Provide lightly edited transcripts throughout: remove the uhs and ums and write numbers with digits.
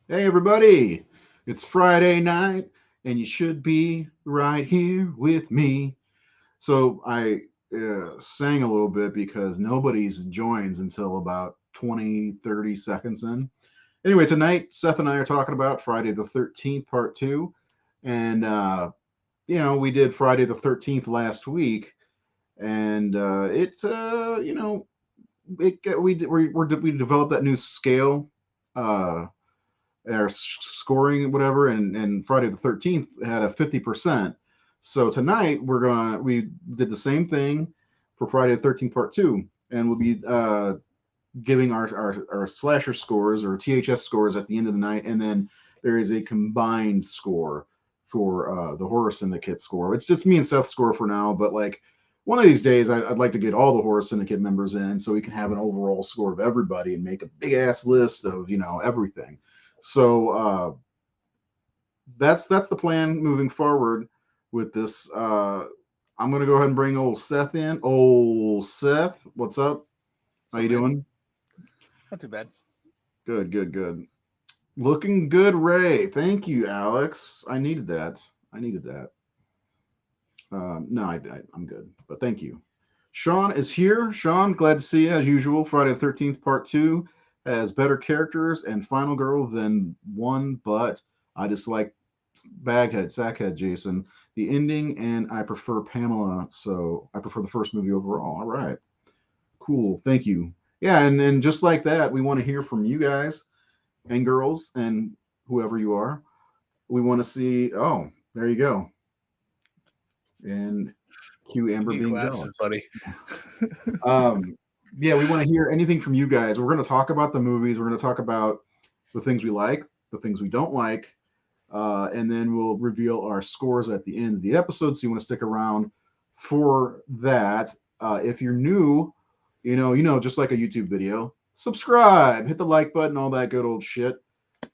Hey, everybody. It's Friday night, and you should be right here with me. So, I sang a little bit because nobody's joins until about 20, 30 seconds in. Anyway, tonight, Seth and I are talking about Friday the 13th, part two. And, we did Friday the 13th last week, and we developed that new scale. Uh, our scoring, whatever, and Friday the 13th had a 50%. So tonight we did the same thing for Friday the 13th part two, and we'll be giving our slasher scores or THS scores at the end of the night, and then there is a combined score for the Horror Syndicate score. It's just me and Seth's score for now, but like one of these days, I'd like to get all the Horror Syndicate members in so we can have an overall score of everybody and make a big ass list of everything. So that's the plan moving forward with this. I'm gonna go ahead and bring old Seth in. Old Seth, what's up? How So, you man, doing? not too bad. Good, good, good. Looking good, Ray. Thank you, Alex. I needed that. I needed that. No, I'm good, but thank you. Sean is here. Sean, glad to see you as usual. Friday the 13th, part two has better characters and Final Girl than one, but I just like Sackhead Jason, the ending, and I prefer Pamela, so I prefer the first movie overall. All right. Cool. Thank you. Yeah, and just like that, we want to hear from you guys and girls and whoever you are. We want to see. Oh, there you go. And cue You Amber need being glasses, jealous. buddy. Um, yeah, we want to hear anything from you guys. We're going to talk about the movies. We're going to talk about the things we like, the things we don't like, and then we'll reveal our scores at the end of the episode. So you want to stick around for that. If you're new, just like a YouTube video, subscribe, hit the like button, all that good old shit.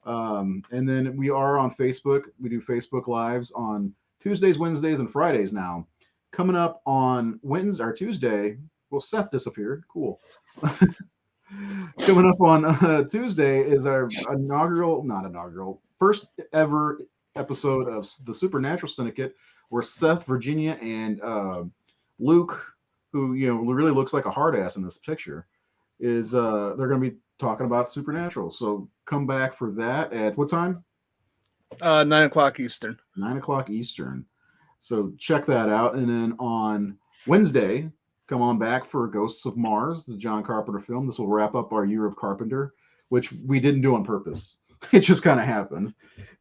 And then we are on Facebook. We do Facebook Lives on Tuesdays, Wednesdays, and Fridays now. Coming up on Wednesday or Tuesday, well, Seth disappeared. Cool. Coming up on Tuesday is our not inaugural, first ever episode of the Supernatural Syndicate, where Seth, Virginia, and Luke, who really looks like a hard ass in this picture, is they're going to be talking about Supernatural. So come back for that at what time? 9 o'clock Eastern. 9 o'clock Eastern. So check that out. And then on Wednesday, come on back for Ghosts of Mars, the John Carpenter film. This will wrap up our year of Carpenter, which we didn't do on purpose. It just kind of happened.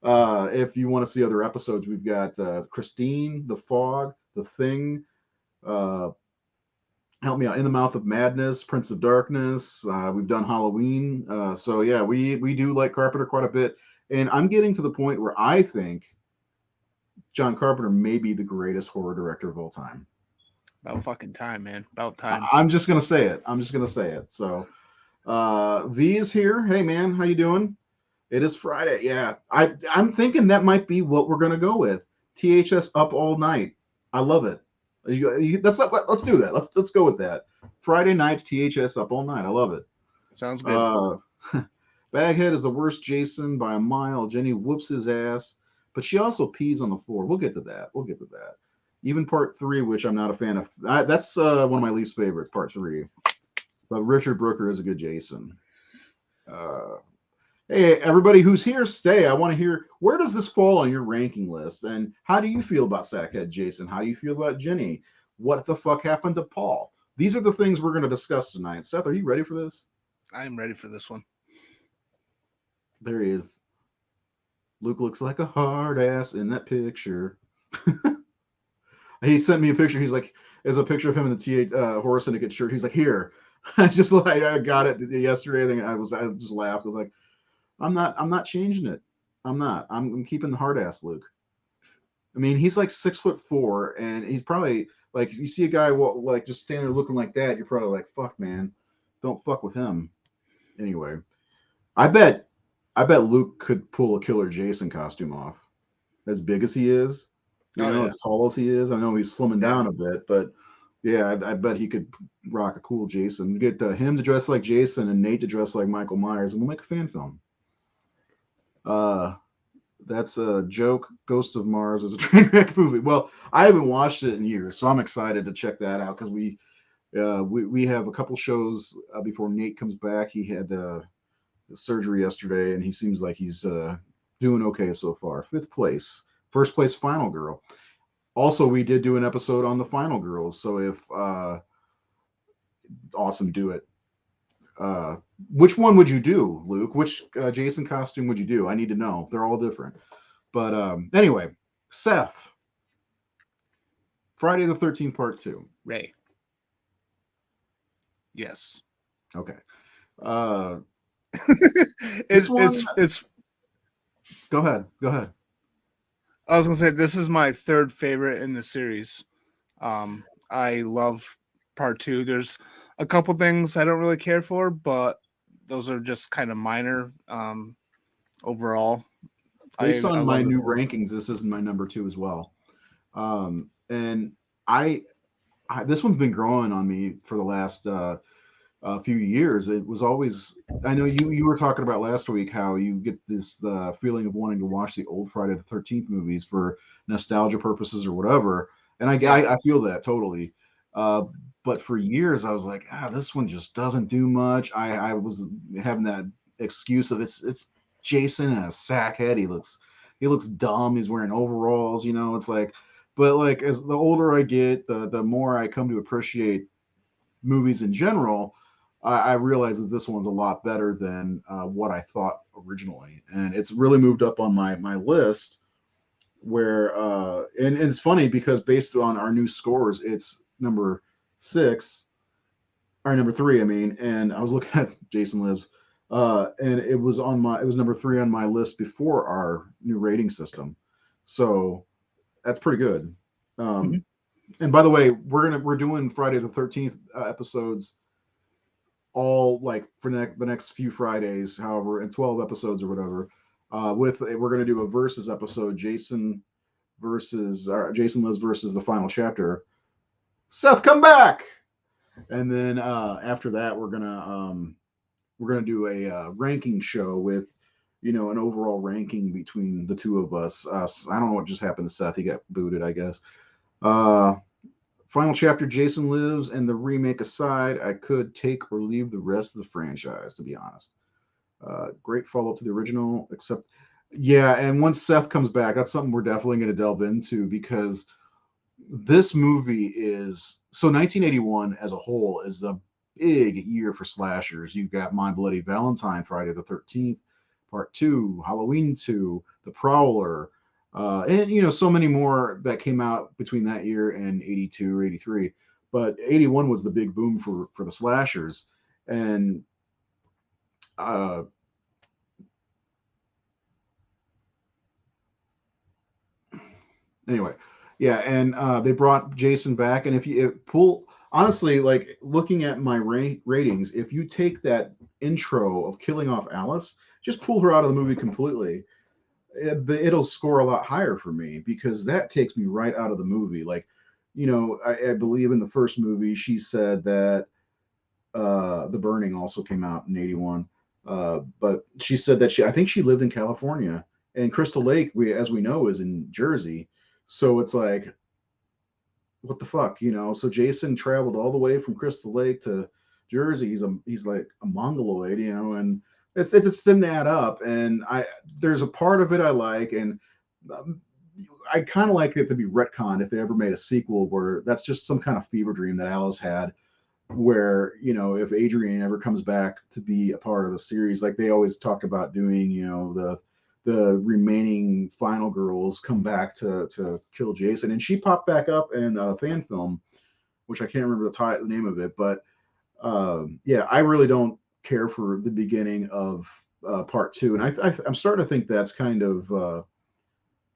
If you want to see other episodes, we've got Christine, The Fog, The Thing, uh, help me out, In the Mouth of Madness, Prince of Darkness. We've done Halloween. So yeah, we do like Carpenter quite a bit. And I'm getting to the point where I think John Carpenter may be the greatest horror director of all time. About fucking time, man. About time. I'm just gonna say it. I'm just gonna say it. So V is here. Hey man, how you doing? It is Friday. Yeah, I'm thinking that might be what we're gonna go with. THS up all night. I love it. Let's do that. Let's go with that. Friday nights THS up all night. I love it. Sounds good. Uh, Baghead is the worst Jason by a mile. Jenny whoops his ass, but she also pees on the floor. We'll get to that. We'll get to that. Even part three, which I'm not a fan of. That's one of my least favorites, part three. But Richard Brooker is a good Jason. Uh, hey, everybody who's here, stay. I want to hear, where does this fall on your ranking list? And how do you feel about Sackhead Jason? How do you feel about Jenny? What the fuck happened to Paul? These are the things we're going to discuss tonight. Seth, are you ready for this? I am ready for this one. There he is. Luke looks like a hard ass in that picture. He sent me a picture. He's like, there's a picture of him in the Horror Syndicate shirt. He's like, here. I just like I got it yesterday. I think I just laughed. I was like, I'm not changing it. I'm not. I'm keeping the hard ass Luke. I mean, he's like 6'4", and he's probably like, you see a guy like just standing there looking like that, you're probably like, fuck, man, don't fuck with him. Anyway, I bet I bet Luke could pull a Killer Jason costume off. As big as he is, Oh yeah, as tall as he is. I know he's slimming yeah. down a bit, but yeah, I bet he could rock a cool Jason. Get him to dress like Jason and Nate to dress like Michael Myers, and we'll make a fan film. Uh, that's a joke. Ghosts of Mars is a train wreck movie. Well, I haven't watched it in years, so I'm excited to check that out because we have a couple shows before Nate comes back. He had surgery yesterday, and he seems like he's doing okay so far. Fifth place, first place, Final Girl. Also, we did do an episode on the Final Girls, so if awesome, do it. Uh, which one would you do, Luke? Which Jason costume would you do? I need to know. They're all different. But anyway, Seth, Friday the 13th, part two. Ray. Yes. Okay. Uh, this one, It's. go ahead. Go ahead. I was gonna say this is my third favorite in the series. I love part two. There's a couple things I don't really care for, but those are just kind of minor. Overall, Based I on my love new it. rankings, this is my number two as well. And this one's been growing on me for the last few years. It was always, I know you were talking about last week how you get this feeling of wanting to watch the old Friday the 13th movies for nostalgia purposes or whatever, and Yeah. I feel that totally. Uh, but for years I was like, this one just doesn't do much. I was having that excuse of it's Jason in a sack head. He looks dumb. He's wearing overalls. It's like, but like as the older I get, the more I come to appreciate movies in general. I realize that this one's a lot better than what I thought originally, and it's really moved up on my list. Where and it's funny because based on our new scores, it's number six or number three. I mean, and I was looking at Jason Lives, and it was number three on my list before our new rating system. So that's pretty good. Mhm. Um, and by the way, we're doing Friday the 13th episodes all like for the next few Fridays, however, in 12 episodes or whatever. We're going to do a versus episode, Jason Lives versus the final chapter. Seth, come back! And then after that, we're gonna do a ranking show with an overall ranking between the two of us. I don't know what just happened to Seth. He got booted, I guess. Uh, Final chapter, Jason Lives, and the remake aside, I could take or leave the rest of the franchise, to be honest. Great follow up to the original, except, yeah, and once Seth comes back, that's something we're definitely going to delve into because this movie is 1981 as a whole is a big year for slashers. You've got My Bloody Valentine, Friday the 13th, Part 2, Halloween 2, The Prowler, and so many more that came out between that year and 82 or 83. But 81 was the big boom for the slashers. And uh, anyway, yeah, and they brought Jason back, and if you pull honestly, like looking at my ratings, if you take that intro of killing off Alice, just pull her out of the movie completely, it'll score a lot higher for me because that takes me right out of the movie. Like, I believe in the first movie she said that The Burning also came out in 81. But she said that I think she lived in California, and Crystal Lake, as we know, is in Jersey. So it's like, what the fuck, So Jason traveled all the way from Crystal Lake to Jersey. He's like a mongoloid, and it just didn't add up. And there's a part of it I like, and um, I kind of like it to be retconned if they ever made a sequel where that's just some kind of fever dream that Alice had where if Adrian ever comes back to be a part of the series, like they always talk about doing, the remaining final girls come back to kill Jason, and she popped back up in a fan film, which I can't remember the name of it, but yeah, I really don't care for the beginning of part two, and I'm starting to think that's kind of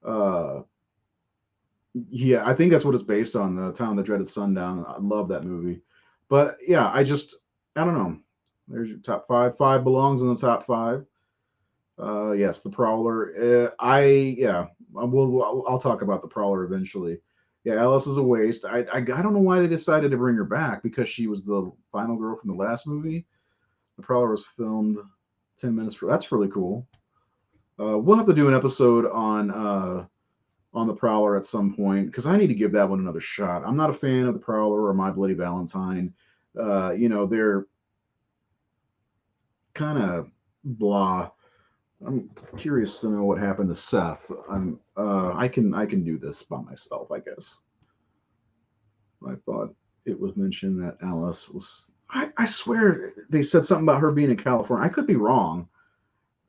uh, yeah, I think that's what it's based on. The Town That Dreaded Sundown. I love that movie, but yeah, I don't know. There's your top five. Five belongs in the top five. Yes, the Prowler. I'll talk about the Prowler eventually. Yeah, Alice is a waste. I don't know why they decided to bring her back because she was the final girl from the last movie. The Prowler was filmed 10 minutes for. That's really cool. We'll have to do an episode on the Prowler at some point because I need to give that one another shot. I'm not a fan of the Prowler or My Bloody Valentine. They're kind of blah. I'm curious to know what happened to Seth. I can do this by myself, I guess. I thought it was mentioned that Alice was. I swear they said something about her being in California. I could be wrong,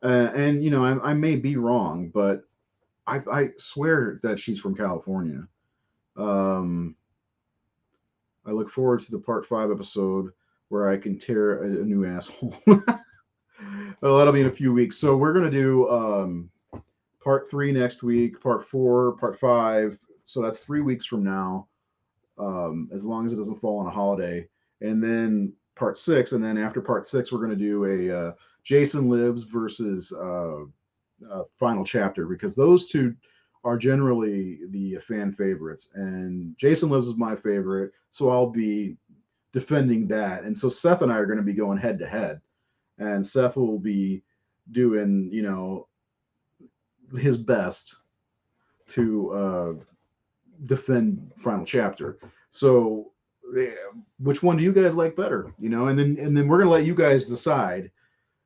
and I may be wrong, but I swear that she's from California. Um, I look forward to the part 5 episode where I can tear a new asshole. Well, that'll be in a few weeks. So we're gonna do part 3 next week, part 4, part 5. So that's 3 weeks from now, as long as it doesn't fall on a holiday. And then part 6, and then after part 6, we're gonna do a Jason Lives versus final chapter because those two are generally the fan favorites. And Jason Lives is my favorite, so I'll be defending that. And so Seth and I are going to be going head to head, and Seth will be doing his best to defend final chapter. So which one do you guys like better? And then we're going to let you guys decide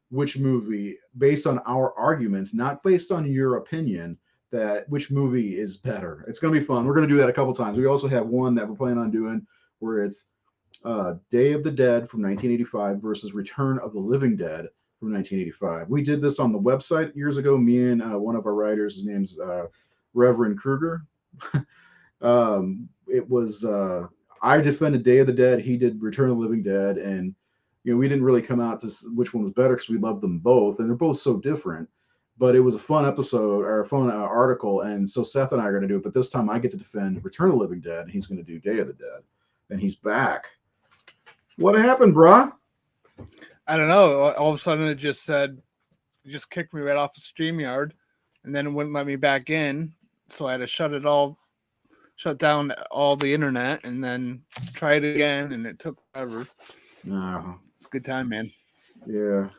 which movie based on our arguments, not based on your opinion, that which movie is better. It's going to be fun. We're going to do that a couple times. We also have one that we're planning on doing where it's Day of the Dead from 1985 versus Return of the Living Dead from 1985. We did this on the website years ago. Me and one of our writers, his name's Reverend Kruger. It was I defended Day of the Dead. He did Return of the Living Dead, and we didn't really come out to which one was better because we loved them both, and they're both so different. But it was a fun episode or a fun article, and so Seth and I are going to do it. But this time I get to defend Return of the Living Dead, and he's going to do Day of the Dead, and he's back. What happened, brah? I don't know. All of a sudden, it just kicked me right off the StreamYard, and then it wouldn't let me back in. So I had to shut down all the internet, and then try it again, and it took forever. It's a good time, man. Yeah.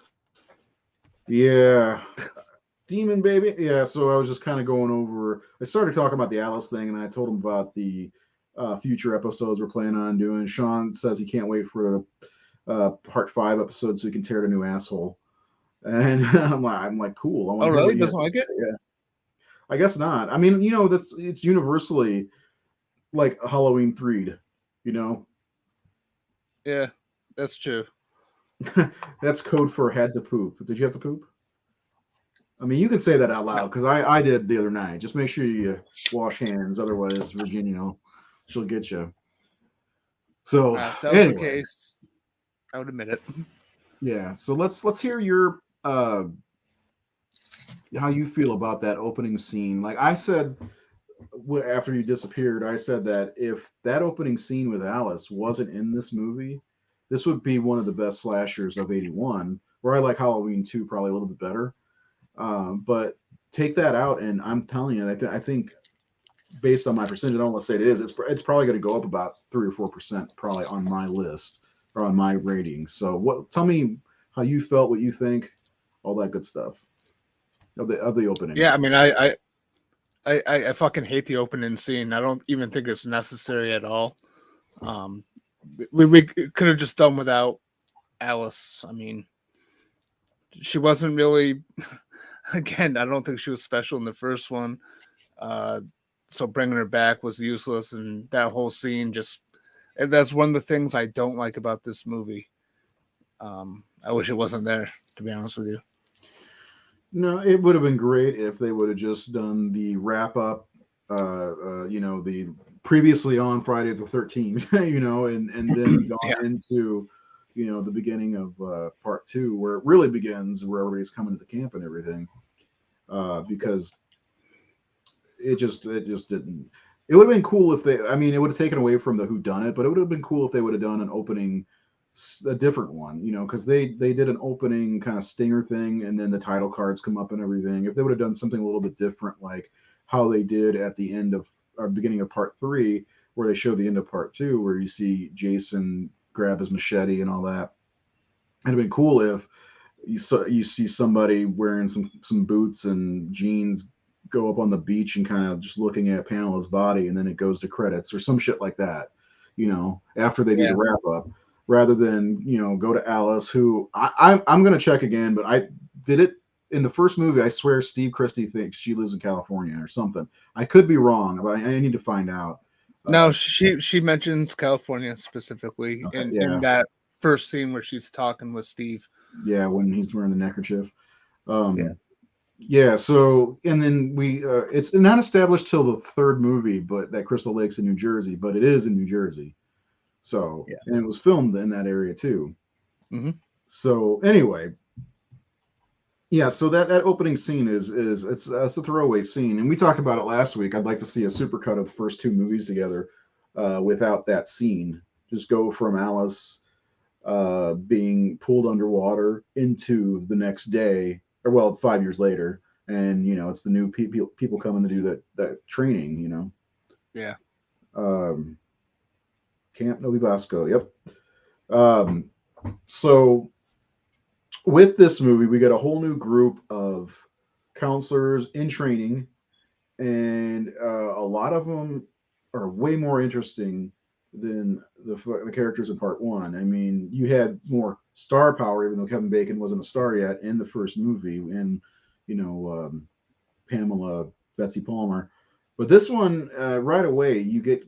Demon baby. Yeah, so I was just kind of going over. I started talking about the Alice thing, and I told him about the future episodes we're planning on doing. Sean says he can't wait for part 5 episode so he can tear a new asshole. And I'm like, cool. I want to really? Doesn't like it? Yeah. I guess not. I mean, it's universally like a Halloween 3'd, Yeah, that's true. That's code for had to poop. Did you have to poop? I mean, you can say that out loud because I did the other night. Just make sure you wash hands, otherwise Virginia, she'll get you. So if that was the case, I would admit it. Yeah. So let's hear your how you feel about that opening scene. Like I said after you disappeared, I said that if that opening scene with Alice wasn't in this movie, this would be one of the best slashers of '81. Where I like Halloween 2 probably a little bit better. But take that out, and I'm telling you, I think based on my percentage, I don't want to say it is. It's probably going to go up about 3 or 4% probably on my list or on my rating. So tell me how you felt, what you think, all that good stuff of the opening. Yeah, I mean, I fucking hate the opening scene. I don't even think it's necessary at all. We could have just done without Alice. I mean, she wasn't really. Again, I don't think she was special in the first one. So bringing her back was useless, and that whole scene that's one of the things I don't like about this movie. I wish it wasn't there, to be honest with you. No, it would have been great if they would have just done the wrap up, the previously on Friday the 13th, and then gone into, the beginning of part 2, where it really begins, where everybody's coming to the camp and everything, because it just didn't. It would have been cool if it would have taken away from the whodunit, but it would have been cool if they would have done an opening, a different one, because they did an opening kind of stinger thing, and then the title cards come up and everything. If they would have done something a little bit different, like how they did at the end of or beginning of part 3, where they showed the end of part 2, where you see Jason grab his machete and all that. It'd have been cool if you see somebody wearing some boots and jeans go up on the beach and kind of just looking at Pamela's body, and then it goes to credits or some shit like that. After they do Yeah. the wrap up, rather than go to Alice, who I'm gonna check again, but I did it in the first movie. I swear Steve Christie thinks she lives in California or something. I could be wrong, but I need to find out. No, she mentions California specifically Okay, in yeah, that first scene where she's talking with Steve. yeah, when he's wearing the neckerchief. Yeah. Um, Yeah, so and then it's not established till the third movie, but that Crystal Lake's in New Jersey, but it is in New Jersey. So Yeah. and it was filmed in that area too. Hmm. So anyway, yeah, so that opening scene is it's a throwaway scene, and we talked about it last week. I'd like to see a supercut of the first two movies together, without that scene. Just go from Alice being pulled underwater into the next day, or well, 5 years later, and it's the new people coming to do that training. Yeah. Um, Camp Novi Vasco. Yep. Um, so with this movie, we get a whole new group of counselors in training, and a lot of them are way more interesting than the characters in part one. I mean, you had more star power, even though Kevin Bacon wasn't a star yet in the first movie, and Pamela, Betsy Palmer. But this one, right away, you get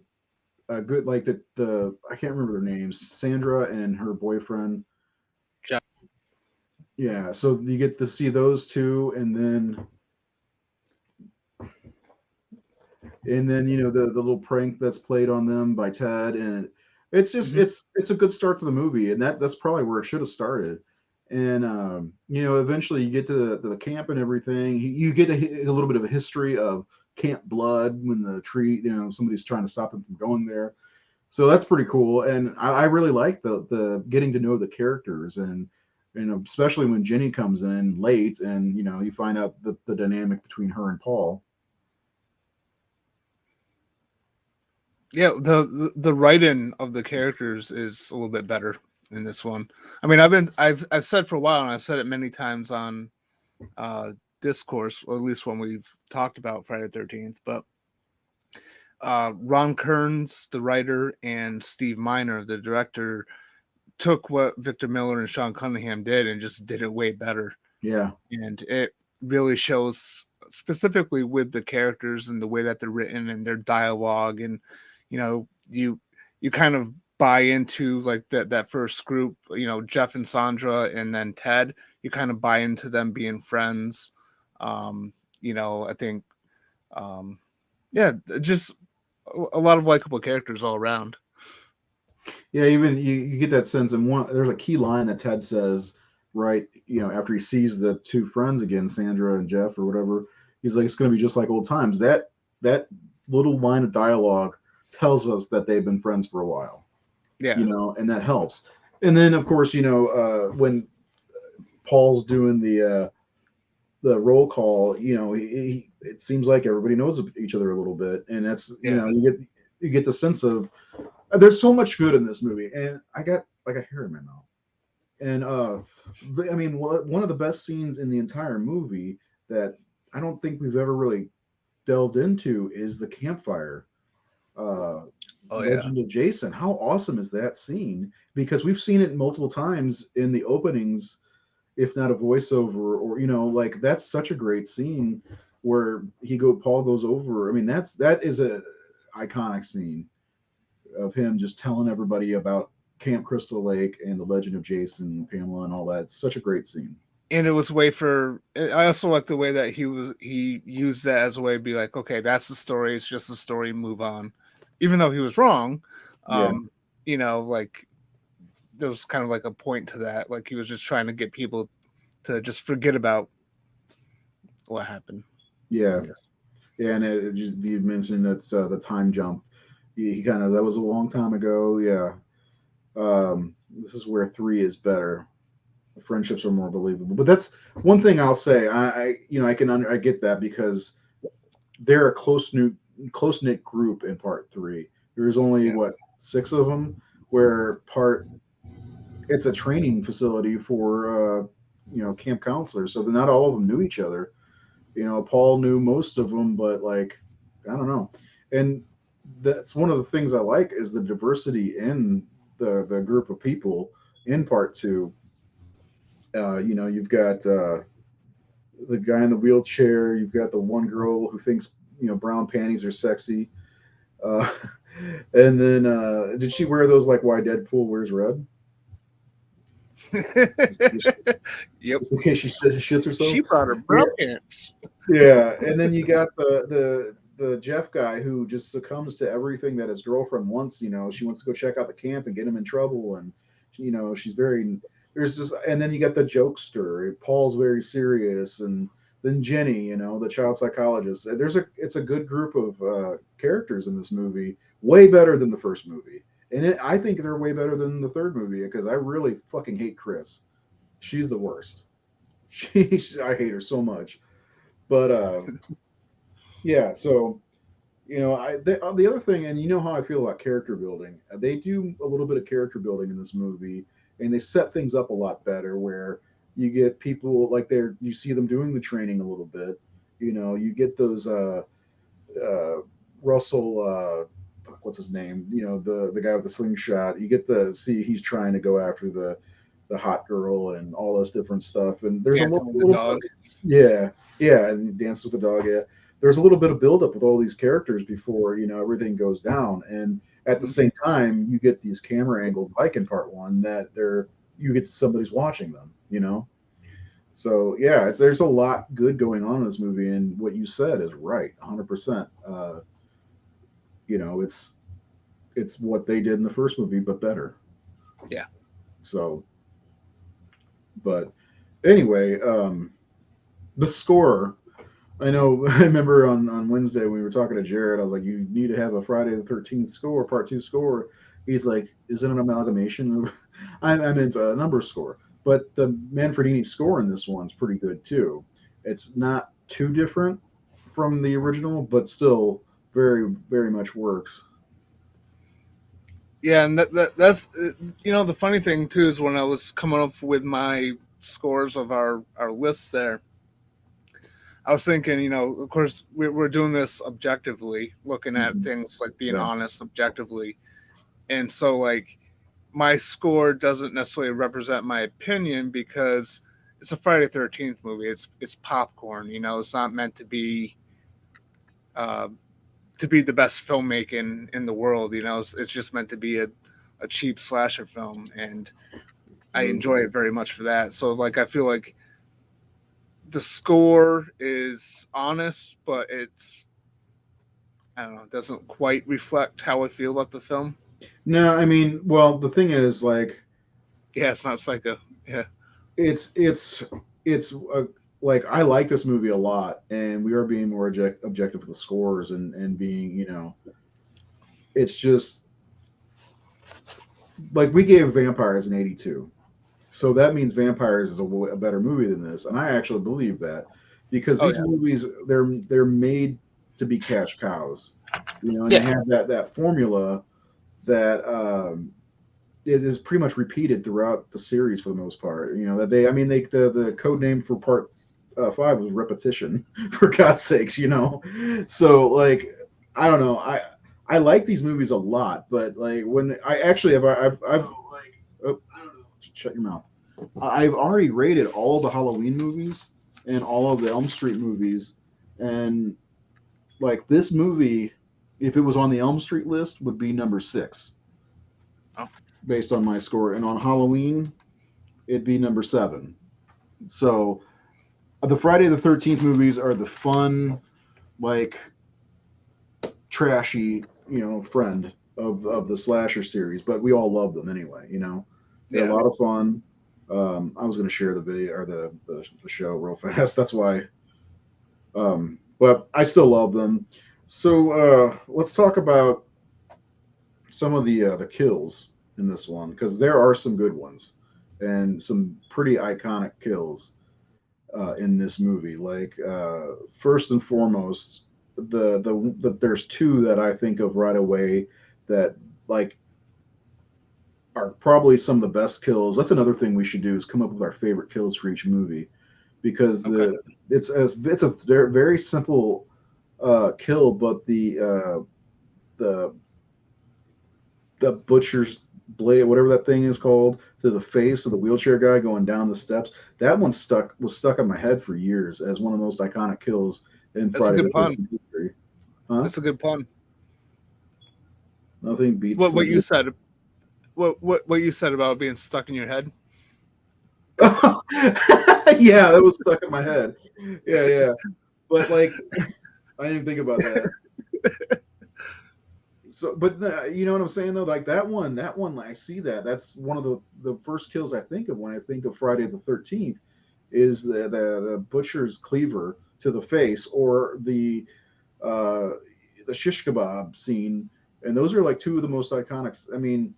a good, like the I can't remember their names, Sandra and her boyfriend. Jeff. Yeah, so you get to see those two, and then the little prank that's played on them by Ted, and it's just Hmm. it's a good start to the movie, and that's probably where it should have started. And eventually you get to the camp and everything. You get a little bit of a history of Camp Blood when the tree, somebody's trying to stop them from going there. So that's pretty cool, and I really like the getting to know the characters, and especially when Jenny comes in late, and you find out the dynamic between her and Paul. Yeah, the writing of the characters is a little bit better in this one. I mean, I've said for a while, and I've said it many times on discourse, or at least when we've talked about Friday the 13th, but Ron Kearns, the writer, and Steve Miner, the director, took what Victor Miller and Sean Cunningham did and just did it way better. Yeah. And it really shows specifically with the characters and the way that they're written and their dialogue, and you kind of buy into like that first group, Jeff and Sandra, and then Ted. You kind of buy into them being friends. I think, yeah, just a lot of likable characters all around. Yeah, even you get that sense, and there's a key line that Ted says, right, after he sees the two friends again, Sandra and Jeff or whatever. He's like, it's going to be just like old times. That little line of dialogue tells us that they've been friends for a while, Yeah, and that helps. And then, of course, when Paul's doing the roll call, it seems like everybody knows each other a little bit, and that's yeah. you get the sense of there's so much good in this movie, and I got like a hair in my mouth. And I mean, one of the best scenes in the entire movie that I don't think we've ever really delved into is the campfire. Uh, Oh yeah. Legend of Jason. How awesome is that scene? Because we've seen it multiple times in the openings, if not a voiceover, or like that's such a great scene where Paul goes over. I mean, that is a iconic scene of him just telling everybody about Camp Crystal Lake and the Legend of Jason, Pamela, and all that. It's such a great scene. And it was a way for, I also like the way that he used that as a way to be like, okay, that's the story, it's just a story, move on, even though he was wrong. Yeah, Like there was kind of like a point to that, like he was just trying to get people to just forget about what happened, I yeah, guess. yeah. And you mentioned that the time jump. He kind of that was a long time ago. Yeah. This is where three is better. The friendships are more believable. But that's one thing I'll say. I get that because they're a close knit group in part three. There's only Yeah. what, six of them, where part it's a training facility for camp counselors, so not all of them knew each other. Paul knew most of them, but like, I don't know. And that's one of the things I like is the diversity in the group of people in part two. You've got the guy in the wheelchair. You've got the one girl who thinks brown panties are sexy. Uh, and then did she wear those like why Deadpool wears red? Yep. Just in case she shits herself. She brought her Yeah, brown pants. yeah. And then you got the Jeff guy who just succumbs to everything that his girlfriend wants. She wants to go check out the camp and get him in trouble, and she's very there's just and then you got the jokester. Paul's very serious, and then Jenny, the child psychologist. It's a good group of characters in this movie, way better than the first movie, and I think they're way better than the third movie because I really fucking hate Chris. She's the worst. I hate her so much. But yeah, so the other thing, and you know how I feel about character building. They do a little bit of character building in this movie, and they set things up a lot better. Where you get people like you see them doing the training a little bit. You get those uh, Russell. What's his name? The guy with the slingshot. You get to see he's trying to go after the hot girl and all this different stuff. And there's a Dancing with the little dog. yeah, yeah, and Dance with the Dog. Yeah, there's a little bit of buildup with all these characters before everything goes down, and at the Mhm. same time, you get these camera angles like in part one that you get somebody's watching them. So yeah, there's a lot good going on in this movie, and what you said is right, 100%. It's what they did in the first movie, but better. Yeah. So, but anyway, the score. I know. I remember on Wednesday when we were talking to Jared, I was like, "You need to have a Friday the 13th score, Part Two score." He's like, "Is it an amalgamation of?" I meant a number score, but the Manfredini score in this one's pretty good too. It's not too different from the original, but still very very much works. Yeah, and that's the funny thing too is when I was coming up with my scores of our list there, I was thinking, of course, we're doing this objectively, looking at Mhm. things like being Yeah. honest objectively. And so, like, my score doesn't necessarily represent my opinion because it's a Friday 13th movie. It's popcorn, it's not meant uh, to be the best filmmaking in the world. It's just meant to be a cheap slasher film. And I True. enjoy it very much for that. So, like, I feel like the score is honest, but I don't know, it doesn't quite reflect how I feel about the film. No, I mean, well, the thing is, like, Yeah, it's not Psycho. Yeah. it's it's it's like I like this movie a lot, and we are being more objective with the scores and being, it's just like we gave Vampires an 82, so that means Vampires is a better movie than this, and I actually believe that because Oh these yeah. movies they're made to be cash cows, and they Yeah. have that formula that it is pretty much repeated throughout the series for the most part. That I mean, the code name for part five was repetition, for God's sakes. So like, I don't know, I like these movies a lot, but like when I actually have I've oh, shut your mouth. I've already rated all the Halloween movies and all of the Elm Street movies, and like this movie, if it was on the Elm Street list, would be number six Oh, based on my score, and on Halloween, it'd be number seven. So the Friday the 13th movies are the fun, like trashy, friend of the slasher series, but we all love them anyway. They're a yeah. lot of fun. I was going to share the video or the show real fast. That's why. But I still love them. So let's talk about some of the kills in this one because there are some good ones and some pretty iconic kills in this movie. Like first and foremost, there's two that I think of right away that like are probably some of the best kills. That's another thing we should do is come up with our favorite kills for each movie, because Okay. it's a very, very simple kill, but the the butcher's blade, whatever that thing is called, to the face of the wheelchair guy going down the steps. That one was stuck in my head for years as one of the most iconic kills in That's a Friday the good pun. 13th history. Huh? That's a good pun. Nothing beats What you the. said? What you said about being stuck in your head? Yeah, that was stuck in my head. Yeah, yeah. But like, I didn't even think about that. So, but you know what I'm saying though, like that one, I see that. That's one of the first kills I think of when I think of Friday the 13th, is the butcher's cleaver to the face, or uh, the shish kebab scene, and those are like two of the most iconic. I mean,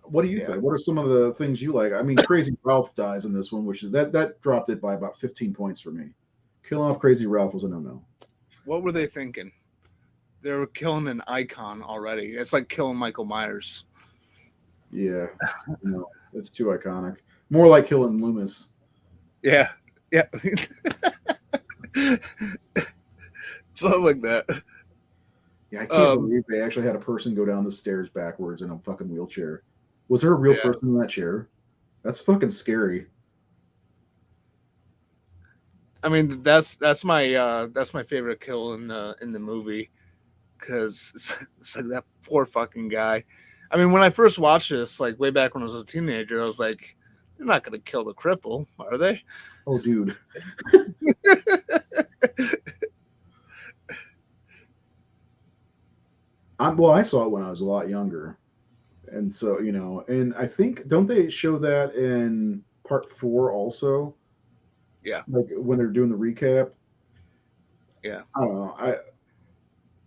what do you Yeah. think? What are some of the things you like? I mean, Crazy Ralph dies in this one, which is that dropped it by about 15 points for me. Killing off Crazy Ralph was a no. What were they thinking? They were killing an icon already. It's like killing Michael Myers. Yeah, no, it's too iconic. More like killing Loomis. Yeah. Yeah. Something like that. Yeah, I can't Um, believe they actually had a person go down the stairs backwards in a fucking wheelchair. Was there a real yeah. person in that chair? That's fucking scary. I mean, that's my favorite kill in the movie, because it's like that poor fucking guy. I mean, when I first watched this, like way back when I was a teenager, I was like, they're not gonna kill the cripple, are they? Oh, dude. Well, I saw it when I was a lot younger, and so and I think don't they show that in part four also, Yeah, like when they're doing the recap. yeah, I don't know.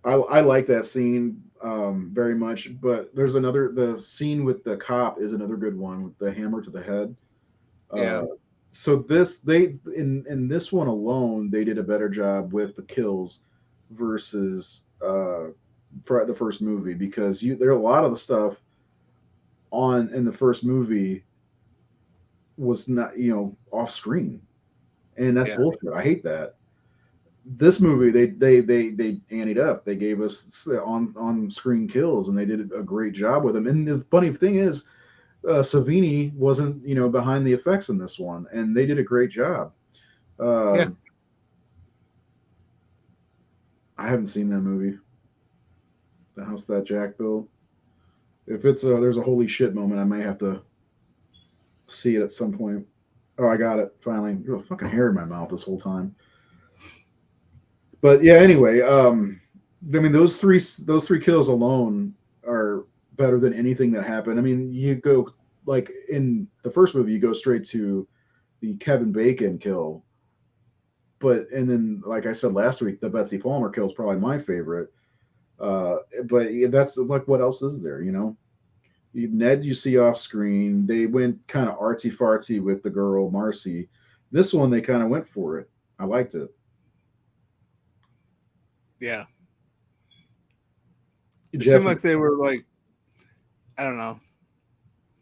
I like that scene very much, but there's the scene with the cop is another good one with the hammer to the head. yeah, Uh, so this they in this one alone they did a better job with the kills versus for the first movie, because there are a lot of the stuff on in the first movie was not off screen, and that's yeah, bullshit. I hate that. This movie they anteed up. They gave us on screen kills, and they did a great job with them. And the funny thing is, Savini wasn't behind the effects in this one, and they did a great job. yeah. Uh, I haven't seen that movie, The House That Jack Built. If there's a holy shit moment, I may have to see it at some point. Oh, I got it finally. There's a fucking hair in my mouth this whole time. But yeah, anyway, I mean those three kills alone are better than anything that happened. I mean, you go like in the first movie, you go straight to the Kevin Bacon kill, and then like I said last week, the Betsy Palmer kill is probably my favorite. Uh, but yeah, that's like, what else is there? Ned you see off screen. They went kind of artsy fartsy with the girl Marcy. This one they kind of went for it. I liked it. Yeah. It seemed Jeff, like they were like, I don't know,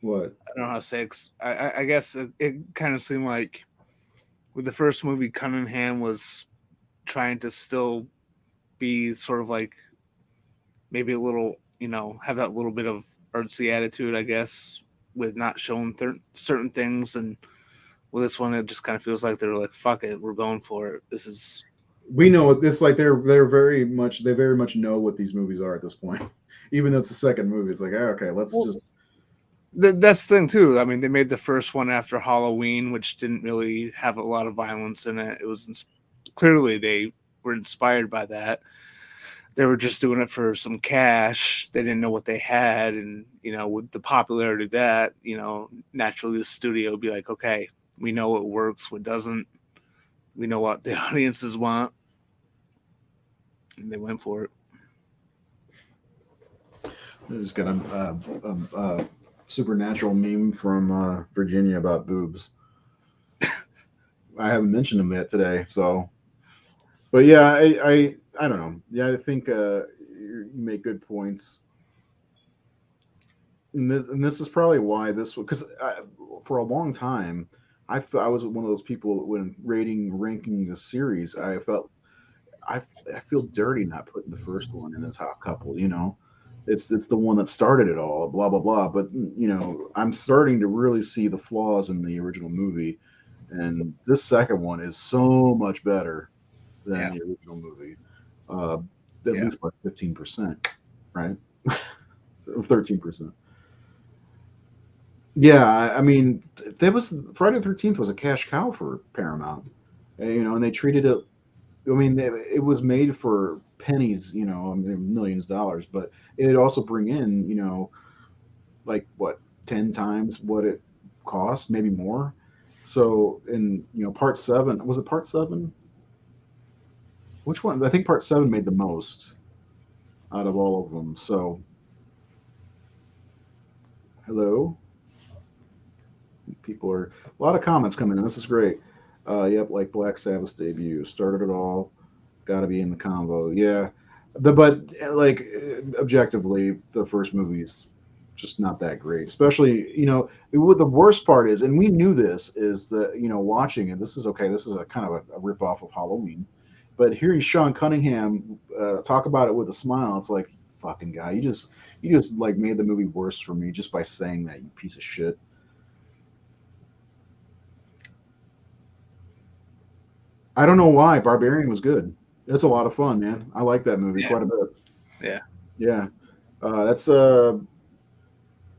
what? I don't know how to say. I guess it kind of seemed like with the first movie, Cunningham was trying to still be sort of like maybe a little, have that little bit of artsy attitude, I guess, with not showing certain things. And with this one, it just kind of feels like they're like, fuck it, we're going for it. This is, We know it's like they very much know what these movies are at this point. Even though it's the second movie, it's like, okay, let's well, just. that's the thing, too. I mean, they made the first one after Halloween, which didn't really have a lot of violence in it. It was clearly they were inspired by that. They were just doing it for some cash. They didn't know what they had. And, with the popularity of that, naturally the studio would be like, okay, we know what works, what doesn't. We know what the audiences want. And they went for it. I just got a supernatural meme from Virginia about boobs. I haven't mentioned them yet today, so. But yeah, I don't know. Yeah, I think you make good points. and this is probably why this, because for a long time, I was one of those people when ranking the series. I I feel dirty not putting the first one in the top couple. It's the one that started it all. Blah blah blah. But I'm starting to really see the flaws in the original movie, and this second one is so much better than Yeah, the original movie. Uh, at yeah, least by 15%, right? 13%. Yeah, I mean, that was Friday the 13th was a cash cow for Paramount, and they treated it. I mean, it was made for pennies, I mean, millions of dollars, but it also bring in, like what, 10 times what it cost, maybe more. So, in part seven, was it part seven? Which one? I think part seven made the most out of all of them. So, hello, people are a lot of comments coming in. This is great. Yep, like Black Sabbath's debut started it all. Got to be in the convo. Yeah, but like objectively, the first movie is just not that great. Especially, what the worst part is, and we knew this is that watching it. This is okay. This is a kind of a rip off of Halloween, but hearing Sean Cunningham talk about it with a smile, it's like fucking guy. You just like made the movie worse for me just by saying that, you piece of shit. I don't know why. Barbarian was good. It's a lot of fun, man. I like that movie yeah, quite a bit. yeah. Yeah. That's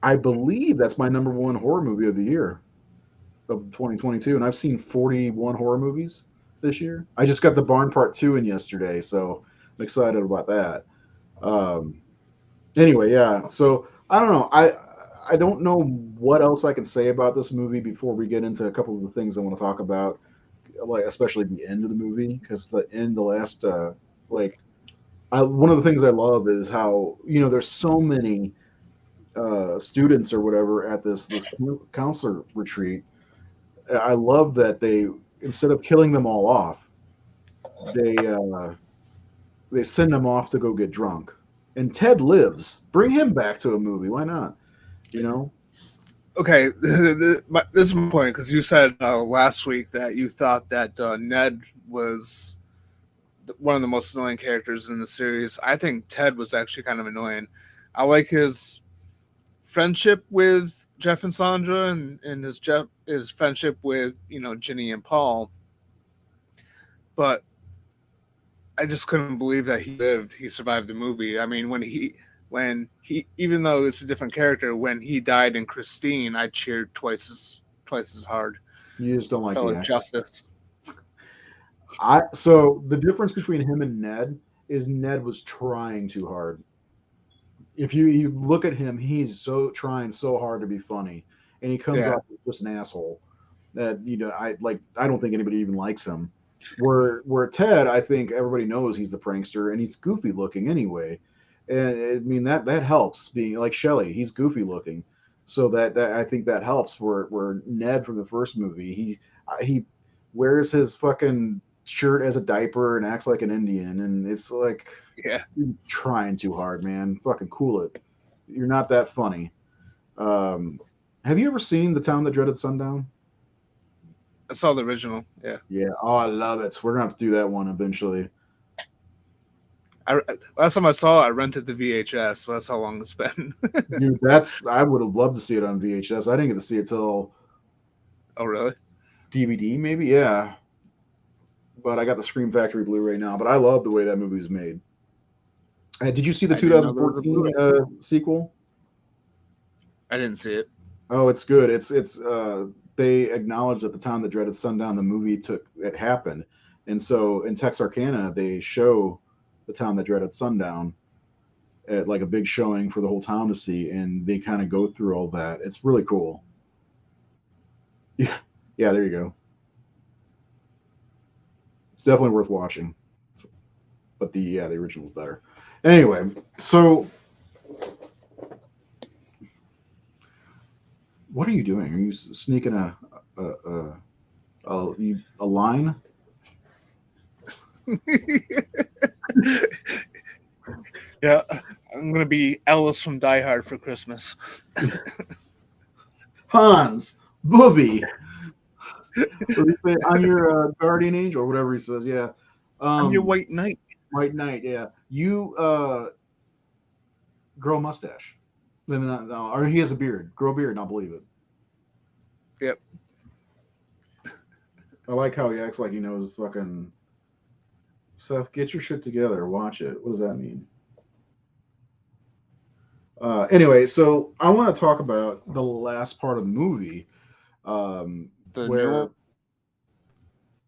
I believe that's my number one horror movie of the year of 2022, and I've seen 41 horror movies this year. I just got the Barn Part 2 in yesterday, so I'm excited about that. Um, anyway, yeah. So I don't know. I don't know what else I can say about this movie before we get into a couple of the things I want to talk about, like especially the end of the movie, because the last like one of the things I love is how there's so many students or whatever at this counselor retreat. I love that they, instead of killing them all off, they uh, they send them off to go get drunk. And Ted lives. Bring him back to a movie. Why not? You know? Okay, this is my point because you said last week that you thought that Ned was one of the most annoying characters in the series. I think Ted was actually kind of annoying. I like his friendship with Jeff and Sandra, and his friendship with Ginny and Paul, but I just couldn't believe that he survived the movie. I mean, when he even though it's a different character, when he died in Christine, I cheered twice as hard. You just don't like Felt the like actor. justice. So the difference between him and Ned is Ned was trying too hard. If you look at him, he's so trying so hard to be funny, and he comes Yeah, off as just an asshole. That I don't think anybody even likes him. Where Ted, I think everybody knows he's the prankster, and he's goofy looking anyway. And I mean that helps being like Shelley. He's goofy looking, so that I think that helps. Where Ned from the first movie, he wears his fucking shirt as a diaper and acts like an Indian, and it's like yeah. you're trying too hard, man. Fucking cool it. You're not that funny. Um, have you ever seen The Town That Dreaded Sundown? I saw the original. Yeah, Yeah. Oh, I love it. We're gonna have to do that one eventually. I last time I saw it, I rented the VHS. So that's how long it's been. Dude, I would have loved to see it on VHS. I didn't get to see it till Oh, really? DVD, maybe. Yeah. But I got the Scream Factory Blu-ray now. But I love the way that movie's made. Did you see the I didn't know there was a 2014 Blu-ray. sequel? I didn't see it. Oh, it's good. It's they acknowledge at the time that Dreaded Sundown the movie took it happened, and so in Texarkana they show the town that dreaded sundown at like a big showing for the whole town to see, and they kind of go through all that. It's really cool. Yeah, yeah. There you go. It's definitely worth watching. But the original is better. Anyway, so what are you doing? Are you sneaking a line? Yeah, I'm gonna be Ellis from Die Hard for Christmas. Hans, Booby. What do you say? I'm your guardian angel, or whatever he says. Yeah. I'm your Um, White Knight. White Knight. Yeah. You grow a mustache. Then no, or he has a beard. Grow a beard, and I'll believe it. Yep. I like how he acts like he knows fucking. Seth, get your shit together. Watch it. What does that mean? Anyway, so I want to talk about the last part of the movie, The new where, one,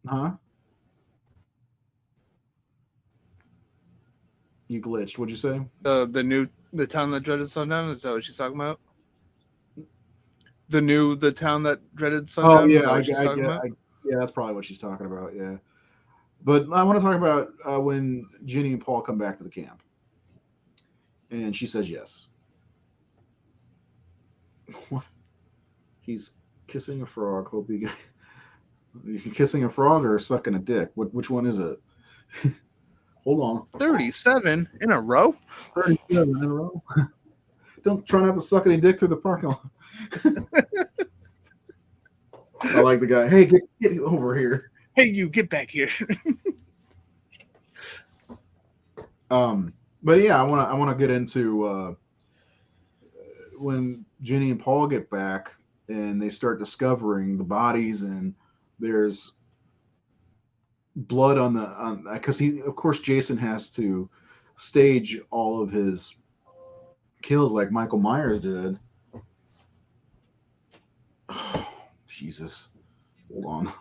huh? You glitched. What'd you say? the town that dreaded sundown. Is that what she's talking about? The town that dreaded Oh sundown. Was yeah, that what she's talking about? yeah, that's probably what she's talking about. Yeah, but I want to talk about when Ginny and Paul come back to the camp, and she says yes. He's kissing a frog. Hope you kissing a frog or sucking a dick. Which one is it? Hold on. 37 in a row. 37 in a row. Don't try not to suck any dick through the parking lot. I like the guy. Hey, get over here. Hey, you get back here. But yeah, I want to get into when Ginny and Paul get back and they start discovering the bodies, and there's blood on because he, of course, Jason has to stage all of his kills like Michael Myers did. Oh, Jesus, hold on.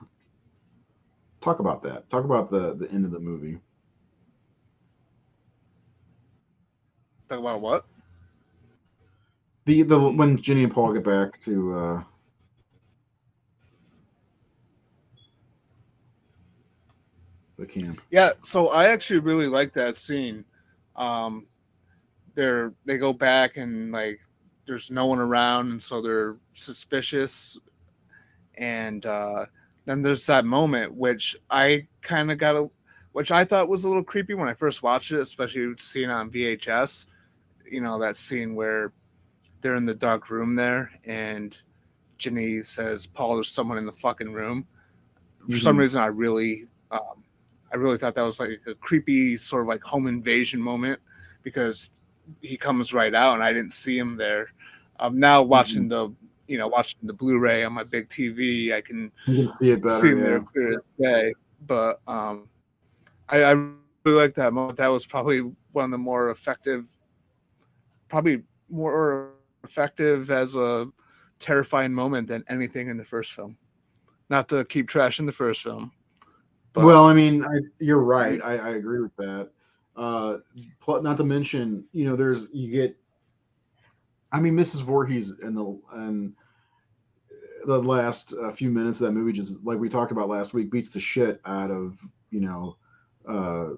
Talk about that. Talk about the end of the movie. Talk about what? The when Ginny and Paul get back to the camp. Yeah, so I actually really like that scene. Um, they go back and like there's no one around, and so they're suspicious. And then there's that moment which I kind of which I thought was a little creepy when I first watched it, especially seeing it on VHS. You know, that scene where they're in the dark room there, and Ginny says, "Paul, there's someone in the fucking room." For some reason, I really thought that was like a creepy sort of like home invasion moment because he comes right out and I didn't see him there. Now watching watching the Blu-ray on my big TV, I can You can see it better. see him Yeah. there clear as day. But I really like that moment. That was probably one of the more effective, probably more effective as a terrifying moment than anything in the first film. Not to keep trashing the first film, but Well, I mean, you're right. I agree with that. Not to mention, there's you get. I mean, Mrs. Voorhees and the last few minutes of that movie, just like we talked about last week, beats the shit out of uh,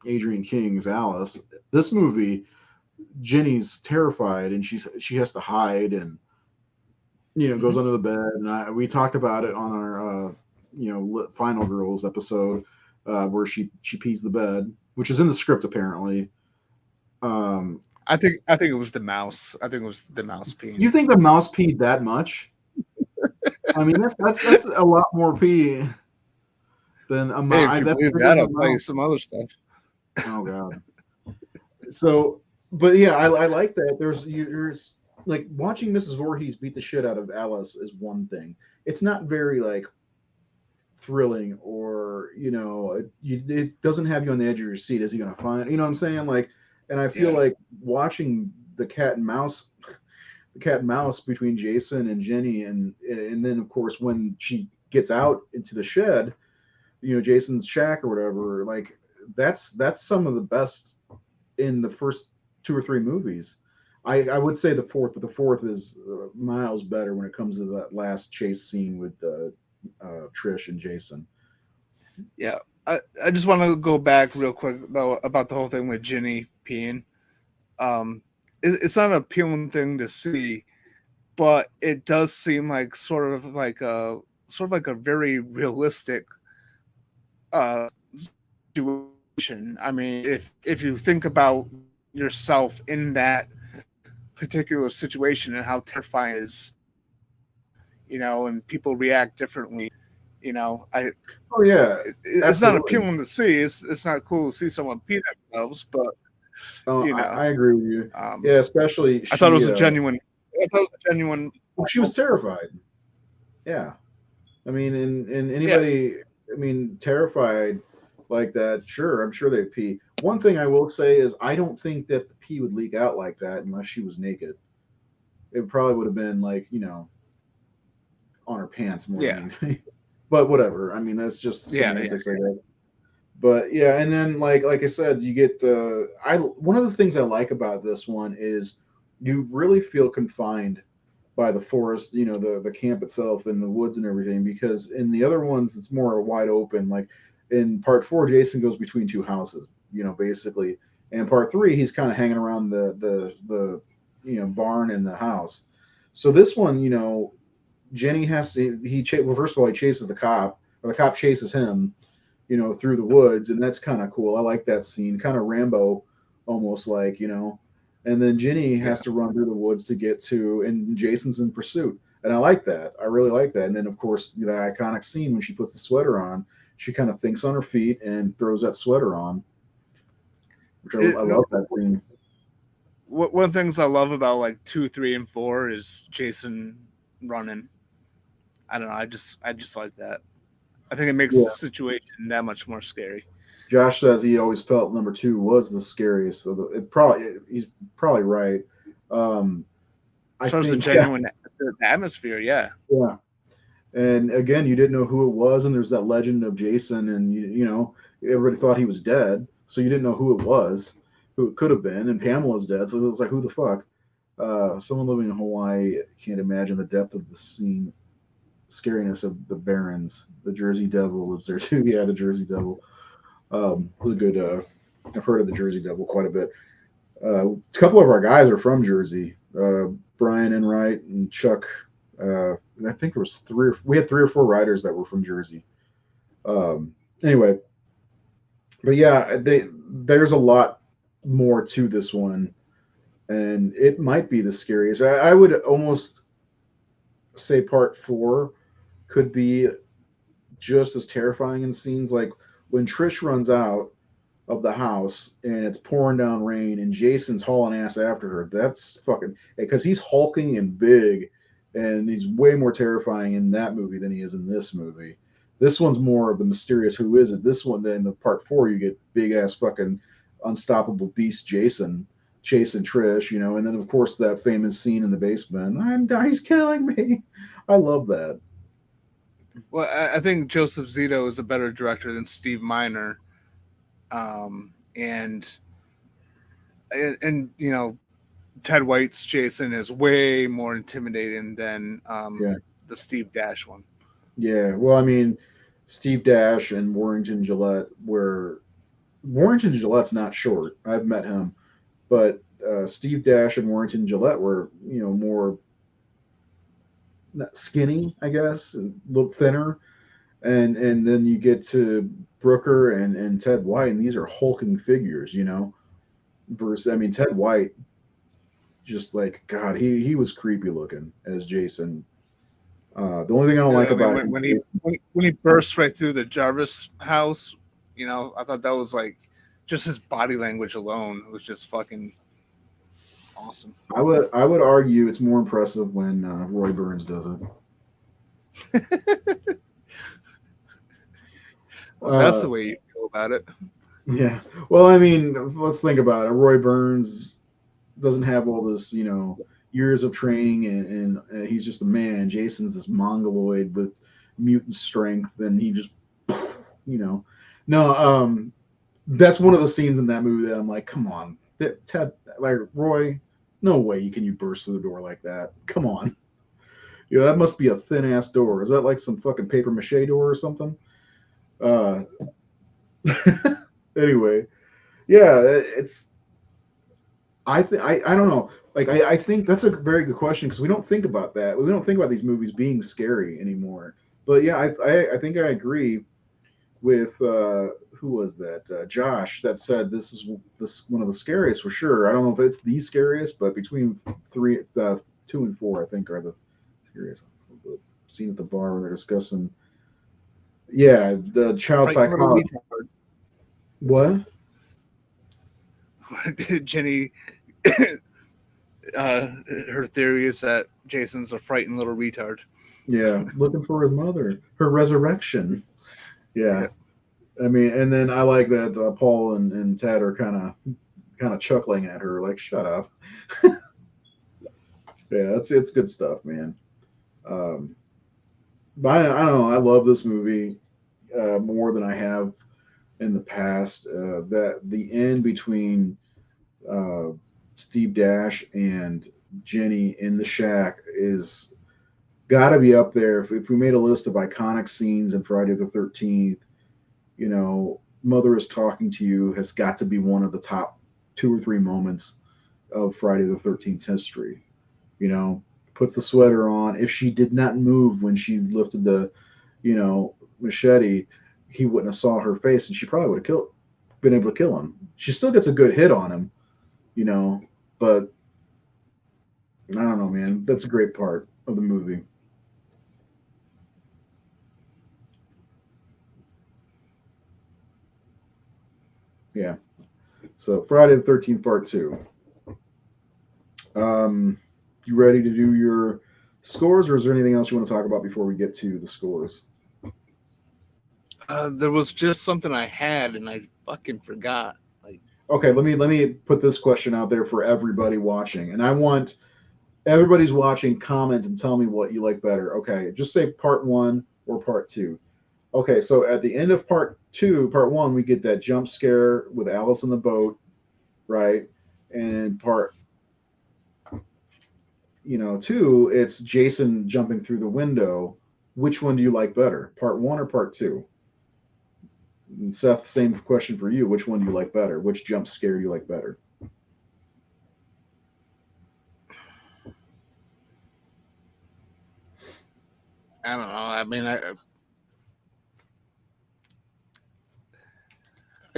Adrian King's Alice. This movie, Jenny's terrified and she has to hide and goes under the bed. And we talked about it on our Final Girls episode where she pees the bed, which is in the script apparently. I think it was the mouse. I think it was the mouse peeing. You think the mouse peed that much? I mean, that's a lot more pee than a mouse. Hey, if you believe that, I'll tell you some other stuff. Oh God. So, but yeah, I like that. There's like watching Mrs. Voorhees beat the shit out of Alice is one thing. It's not very like thrilling, or it doesn't have you on the edge of your seat. Is he gonna find? You know what I'm saying? Like, and I feel like watching the cat and mouse between Jason and Jenny, and then of course when she gets out into the shed, Jason's shack or whatever. Like that's some of the best in the first two or three movies. I would say the fourth, but the fourth is miles better when it comes to that last chase scene with Trish and Jason. Yeah, I just want to go back real quick though about the whole thing with Ginny peeing. It's not an appealing thing to see, but it does seem like sort of like a very realistic situation. I mean, if you think about yourself in that particular situation and how terrifying it is, and people react differently. I Oh yeah, it's not absolutely. appealing to see. It's not cool to see someone pee themselves, but Oh, you know, I agree with you. um, Yeah, especially I thought it she. was a genuine. I thought it was a genuine. Well, she was terrified. Yeah, I mean, and Yeah, anybody, I mean, terrified like that. Sure, I'm sure they'd pee. One thing I will say is I don't think that the pee would leak out like that unless she was naked. It probably would have been like on her pants more than yeah, anything. But whatever. I mean, that's just yeah, yeah. semantics, I guess. But yeah, and then like I said, you get I one of the things I like about this one is you really feel confined by the forest, the camp itself and the woods and everything. Because in the other ones, it's more wide open. Like in part four, Jason goes between two houses, basically. And part three, he's kind of hanging around the barn and the house. So this one, Jenny has to well, first of all, he chases the cop, or the cop chases him, through the woods, and that's kind of cool. I like that scene, kind of Rambo, almost like. And then Ginny has Yeah. to run through the woods to get to, and Jason's in pursuit, and I like that. I really like that. And then of course that iconic scene when she puts the sweater on, she kind of thinks on her feet and throws that sweater on, which I love that scene. One of the things I love about like 2, 3, and 4 is Jason running. I don't know. I just like that. I think it makes the Yeah, situation that much more scary. Josh says he always felt number two was the scariest. So it probably he's probably right. Um, I As far as the think yeah, genuine the atmosphere, yeah, yeah. And again, you didn't know who it was, and there's that legend of Jason, and everybody thought he was dead, so you didn't know who it was, who it could have been, and Pamela's dead, so it was like, who the fuck? Someone living in Hawaii can't imagine the depth of the scene, scariness of the Barrens. The Jersey Devil lives there too. Yeah, the Jersey Devil. It's a good. I've heard of the Jersey Devil quite a bit. A couple of our guys are from Jersey. Brian Enright and Chuck. And I think there was we had 3 or 4 riders that were from Jersey. Um, anyway, but yeah, there's a lot more to this one, and it might be the scariest. I would almost say part four could be just as terrifying in scenes like when Trish runs out of the house and it's pouring down rain and Jason's hauling ass after her. That's fucking because he's hulking and big, and he's way more terrifying in that movie than he is in this movie. This one's more of the mysterious who is it. This one, then the part four, you get big ass fucking unstoppable beast Jason chasing Trish, and then of course that famous scene in the basement. He's killing me. I love that. well, I think Joseph Zito is a better director than Steve Miner, and Ted White's Jason is way more intimidating than Yeah, the Steve Dash one. yeah. Well, I mean, Steve Dash and Warrington Gillette were Warrington Gillette's not short. I've met him, but Steve Dash and Warrington Gillette were, more not skinny, I guess, a little thinner, and then you get to Brooker and Ted White, and these are hulking figures, Versus, I mean, Ted White, just like God, he was creepy looking as Jason. The only thing I don't like I mean, about when, him, when he burst right through the Jarvis house, I thought that was like just his body language alone was just fucking awesome. I would argue it's more impressive when Roy Burns does it. Well, that's Uh, the way you feel about it. Yeah. Well, I mean, let's think about it. Roy Burns doesn't have all this, years of training, and he's just a man. Jason's this mongoloid with mutant strength, and he just, you know, no. That's one of the scenes in that movie that I'm like, come on, Ted, like Roy, no way can you burst through the door like that. Come on, that must be a thin ass door. Is that like some fucking paper mache door or something? Uh, anyway, yeah, it's I don't know. Like I think that's a very good question because we don't think about that. We don't think about these movies being scary anymore. But yeah, I think I agree. with who was that? Josh that said this one of the scariest for sure. I don't know if it's the scariest, but between three, 2 and 4, I think are the scariest. The scene at the bar where they're discussing, yeah, the child Frightened little psychology. What? retard. Jenny, uh, her theory is that Jason's a frightened little retard. Yeah, looking for his mother, her resurrection. Yeah, Yeah. I mean, and then I like that Paul and Ted are kind of chuckling at her, like, "Shut up." Yeah, it's good stuff, man. Um, but I don't know. I love this movie more than I have in the past. That the end between uh, Steve Dash and Jenny in the shack is got to be up there. If we made a list of iconic scenes in Friday the 13th, Mother is Talking to You has got to be one of the top 2 or 3 moments of Friday the 13th history. You know, puts the sweater on. If she did not move when she lifted the, machete, he wouldn't have saw her face, and she probably would have been able to kill him. She still gets a good hit on him, you know, but I don't know, man. That's a great part of the movie. Yeah. So Friday the 13th Part Two. You ready to do your scores, or is there anything else you want to talk about before we get to the scores? There was just something I had and I fucking forgot. Like, Okay, let me put this question out there for everybody watching, and I want everybody's watching comment and tell me what you like better. Okay, just say part one or part two. Okay, so at the end of part one, we get that jump scare with Alice in the boat, right? And part two, it's Jason jumping through the window. Which one do you like better, part one or part two? And Seth, same question for you. Which one do you like better? Which jump scare do you like better? I don't know. I mean, I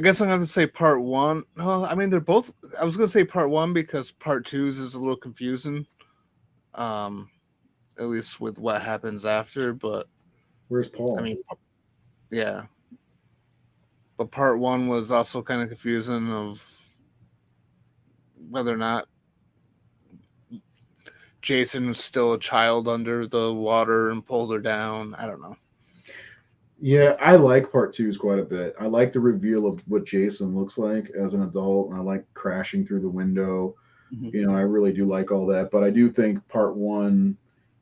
guess I'm gonna have to say part one. No, I mean they're both. I was gonna say part one because part two's is a little confusing. Um, at least with what happens after. But Where's I Paul? mean, yeah. But part one was also kind of confusing of whether or not Jason was still a child under the water and pulled her down. I don't know. Yeah, I like part twos quite a bit. I like the reveal of what Jason looks like as an adult, and I like crashing through the window. Mhm. I really do like all that, but I do think part one,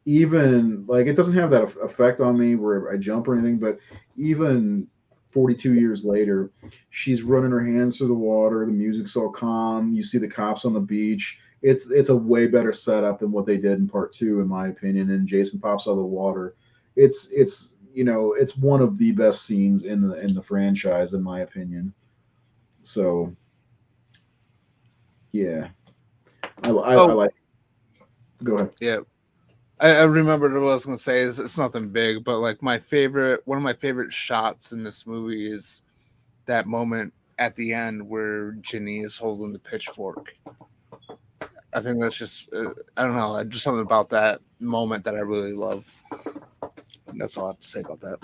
even like it doesn't have that effect on me where I jump or anything, but even 42 years later, she's running her hands through the water, the music's all calm, you see the cops on the beach. It's a way better setup than what they did in part two, in my opinion. And Jason pops out of the water. It's one of the best scenes in the franchise, in my opinion. So yeah, I Oh like. Go ahead. yeah, I remembered what I was gonna say. Is it's nothing big, but like one of my favorite shots in this movie is that moment at the end where Ginny is holding the pitchfork. I think that's just I don't know, just something about that moment that I really love. That's all I have to say about that.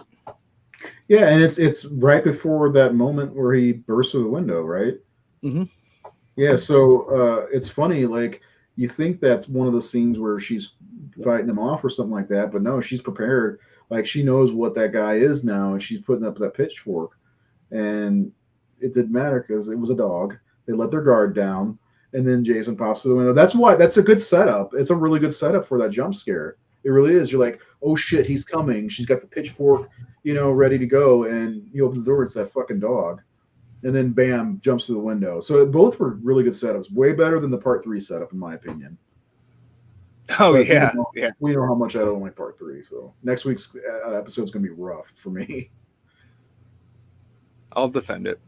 Yeah, and it's right before that moment where he bursts through the window, right? Hmm. Yeah, so it's funny, like you think that's one of the scenes where she's fighting him off or something like that, but no, she's prepared. Like she knows what that guy is now, and she's putting up that pitchfork. And it didn't matter because it was a dog. They let their guard down, and then Jason pops through the window. That's a good setup. It's a really good setup for that jump scare. It really is. You're like, oh shit, he's coming. She's got the pitchfork, ready to go, and he opens the door. It's that fucking dog, and then bam, jumps through the window. So both were really good setups. Way better than the part three setup, in my opinion. Oh But yeah, yeah. we know how much I don't like part three. So next week's episode is gonna be rough for me. I'll defend it.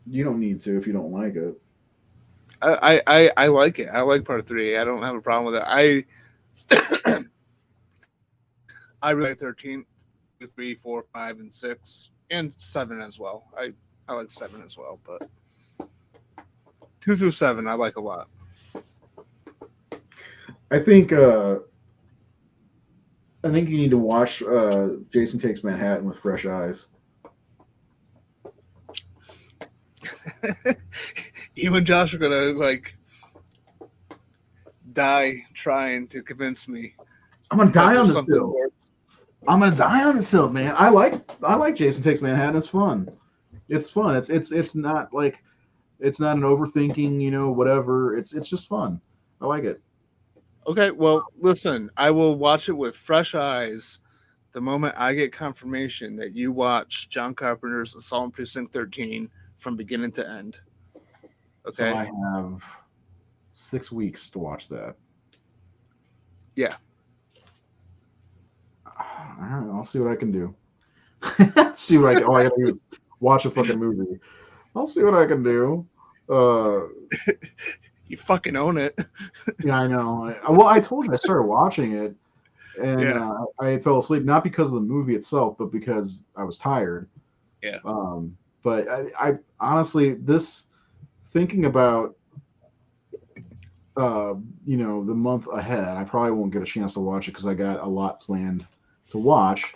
You don't need to if you don't like it. I like it. I like part three. I don't have a problem with it. I really like 13, 2, 3, 4, 5, and 6. and 7 as well. I like 7 as well, but 2 through 7 I like a lot. I think I think you need to watch Jason Takes Manhattan with fresh eyes. You and Josh are gonna like die trying to convince me I'm gonna that die on there's this something hill. more. I'm gonna die on this hill, man. I like Jason Takes Manhattan. It's fun. It's fun. It's not like it's not an overthinking, whatever. It's just fun. I like it. Okay, well, listen, I will watch it with fresh eyes the moment I get confirmation that you watch John Carpenter's Assault on Precinct 13 from beginning to end. So Okay? I have 6 weeks to watch that. Yeah. All right, I'll see what I can do. See what I can. All I gotta do is watch a fucking movie. I'll see what I can do. Uh, You fucking own it. yeah, I know. Well, I told you I started watching it, and Yeah. I fell asleep not because of the movie itself, but because I was tired. Yeah. But I honestly, this thinking about uh, the month ahead, I probably won't get a chance to watch it because I got a lot planned to watch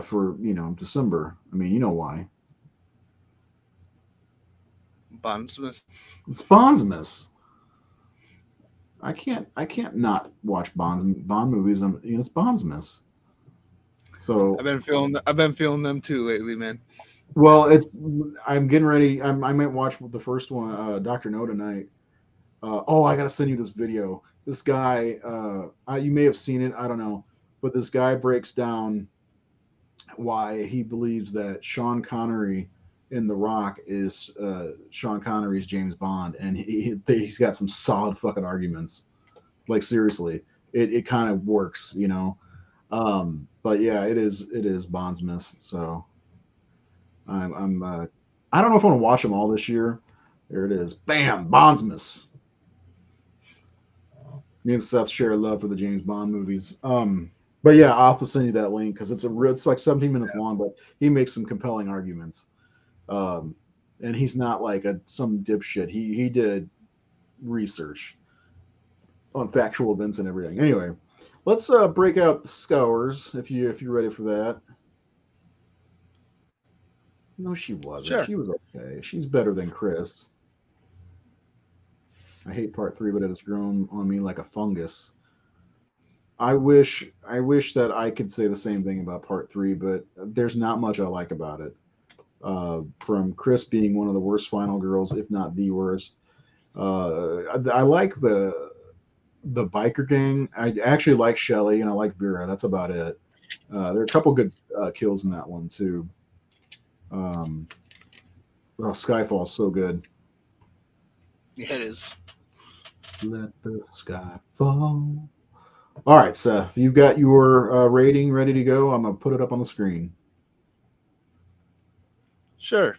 for December. I mean, you know why? Bondsmas. It's Bondsmas. I can't not watch Bond movies. It's Bondsmas. So I've been feeling them too lately, man. well, I'm getting ready. I might watch the first one, Doctor No tonight. Oh, I gotta send you this video. This guy, you may have seen it. I don't know, but this guy breaks down why he believes that Sean Connery in The Rock is Sean Connery's James Bond, and he's got some solid fucking arguments. Like seriously, it kind of works. But yeah, it is Bondsmas. So I'm I don't know if I want to watch them all this year. There it is. Bam, Bondsmas. Me and Seth share a love for the James Bond movies. But yeah, I'll have to send you that link because it's like 17 minutes long, but he makes some compelling arguments. Um, and he's not like some dipshit. He did research on factual events and everything. Anyway, let's break out the scores if you're ready for that. No, she wasn't. Sure. She was okay. She's better than Chris. I hate part three, but it has grown on me like a fungus. I wish that I could say the same thing about part three, but there's not much I like about it. From Chris being one of the worst final girls, if not the worst. I like the biker gang. I actually like Shelly and I like Vera. That's about it. There are a couple good kills in that one too. Um, oh, Skyfall's so good. Yeah, it is. Let the sky fall. All right, Seth, you've got your rating ready to go. I'm gonna put it up on the screen. Sure.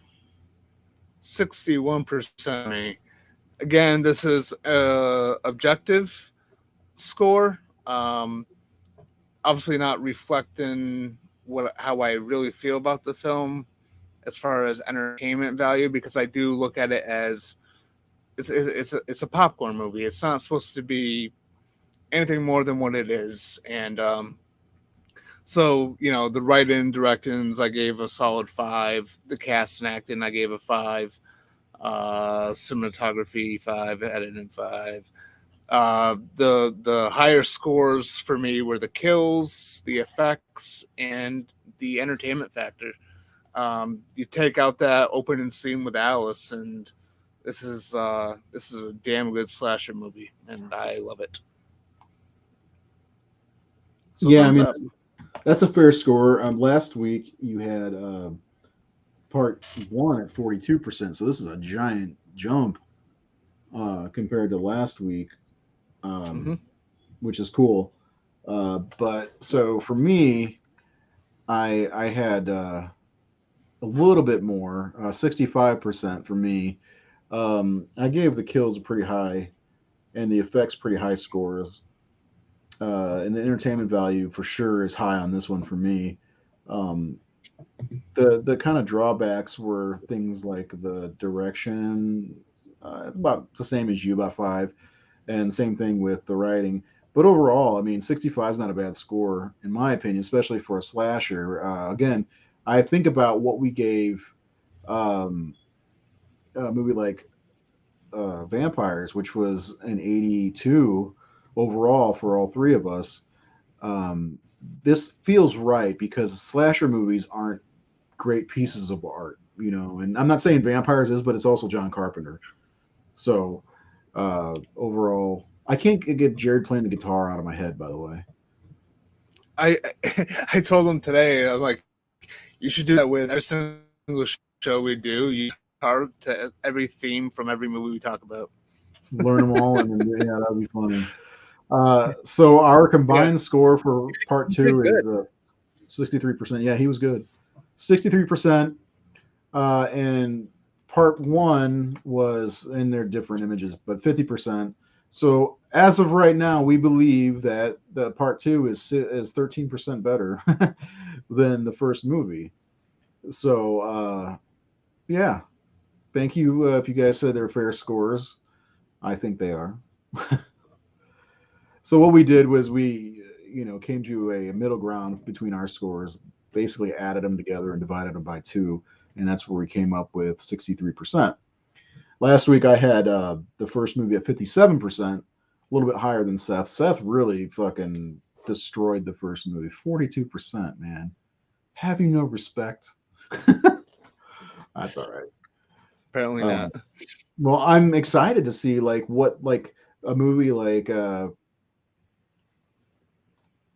61% me. Again, this is objective score. Um, Obviously not reflecting how I really feel about the film as far as entertainment value, because I do look at it as it's a popcorn movie. It's not supposed to be anything more than what it is. And so, the writing, directions, I gave a solid 5. The cast and acting, I gave a 5. Cinematography 5, editing 5. The higher scores for me were the kills, the effects, and the entertainment factor. You take out that opening scene with Alice, and this is a damn good slasher movie, and I love it. So Yeah, I thumbs mean up. that's a fair score. Last week you had part one at 42%, so this is a giant jump compared to last week, Mm-hmm. um, which is cool. But so for me, I had a little bit more, 65% for me. I gave the kills a pretty high and the effects pretty high scores. And the entertainment value for sure is high on this one for me. Um, The kind of drawbacks were things like the direction, about the same as you, about five, and same thing with the writing. But overall, I mean, 65 is not a bad score in my opinion, especially for a slasher. Again, I think about what we gave um, a movie like Vampires, which was an 82 overall for all three of us. Um, this feels right because slasher movies aren't great pieces of art, you know. And I'm not saying Vampires is, but it's also John Carpenter. So overall, I can't get Jared playing the guitar out of my head. By the way, I I told him today. I'm like, you should do that with every single show we do. You guitar to every theme from every movie we talk about. learn them all, and then, yeah, that'd be funny. So our Yeah, combined score for part he did two is good. 63%. Yeah, he was good. 63%. And part one was in their different images, but 50%. So as of right now, we believe that the part two is 13% better than the first movie. So yeah, thank you if you guys said they're fair scores. I think they are. So what we did was we, came to a middle ground between our scores, basically added them together and divided them by two, and that's where we came up with 63%. Last week I had the first movie at 57%, a little bit higher than Seth. Seth really fucking destroyed the first movie, 42%, man. Have you no respect? That's all right. Apparently not. Um, well, I'm excited to see like a movie like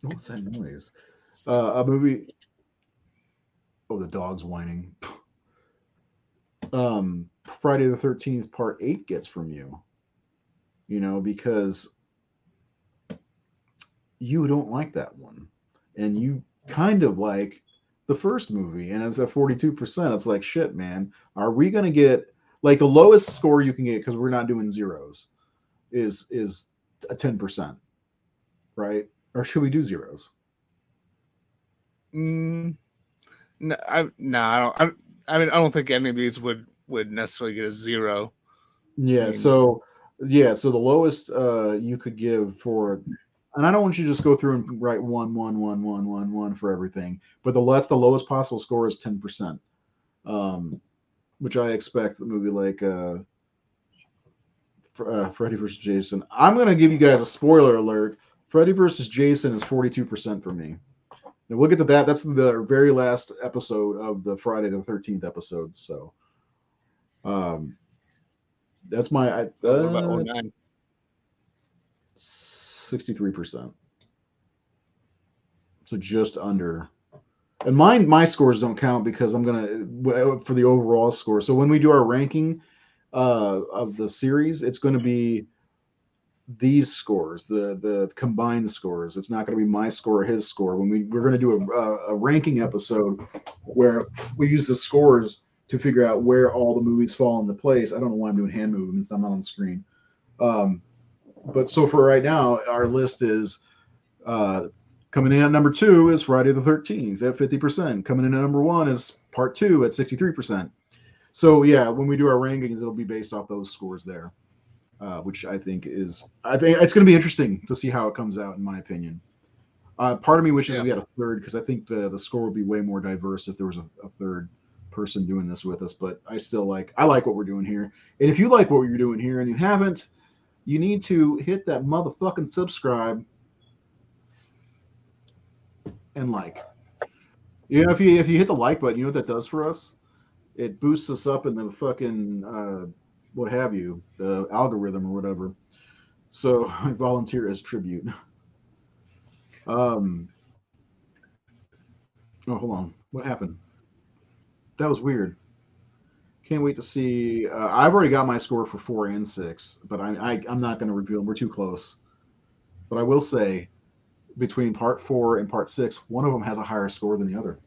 what's that noise? A movie. Oh, the dog's whining. Friday the 13th Part 8 gets from you. Because you don't like that one, and you kind of like the first movie, and it's at 42%. It's like shit, man. Are we gonna get like the lowest score you can get because we're not doing zeros is a 10%, right? Or should we do zeros? Mm, no, I don't. I mean, I don't think any of these would necessarily get a zero. I Yeah. mean, So the lowest you could give for, and I don't want you to just go through and write one for everything, but that's the lowest possible score is 10%. Um, which I expect a movie like Freddy vs. Jason. I'm going to give you guys a spoiler alert. Freddy vs. Jason is 42% for me. Now we'll get to that. That's the very last episode of the Friday the 13th episode. So um, that's my what about oh 09? 63%. So just under. And my scores don't count because I'm gonna for the overall score. So when we do our ranking of the series, it's going to be these scores, the combined scores. It's not going to be my score or his score. When we're going to do a ranking episode where we use the scores to figure out where all the movies fall into place. I don't know why I'm doing hand movements. I'm not on the screen. Um, but so for right now, our list is coming in at number two is Friday the 13th at 50%. Coming in at number one is part two at 63%. So yeah, when we do our rankings, it'll be based off those scores there. Which I think it's going to be interesting to see how it comes out, in my opinion. Part of me wishes Yeah, we had a third because I think the score would be way more diverse if there was a third person doing this with us. But I like what we're doing here. And if you like what you're doing here and you haven't, you need to hit that motherfucking subscribe and like. If you hit the like button, you know what that does for us? It boosts us up in the fucking what have you, the algorithm or whatever. So I volunteer as tribute. Um, oh, hold on. What happened? That was weird. Can't wait to see. I've already got my score for 4 and 6, but I'm not going to reveal them. We're too close. But I will say, between part 4 and part 6, one of them has a higher score than the other.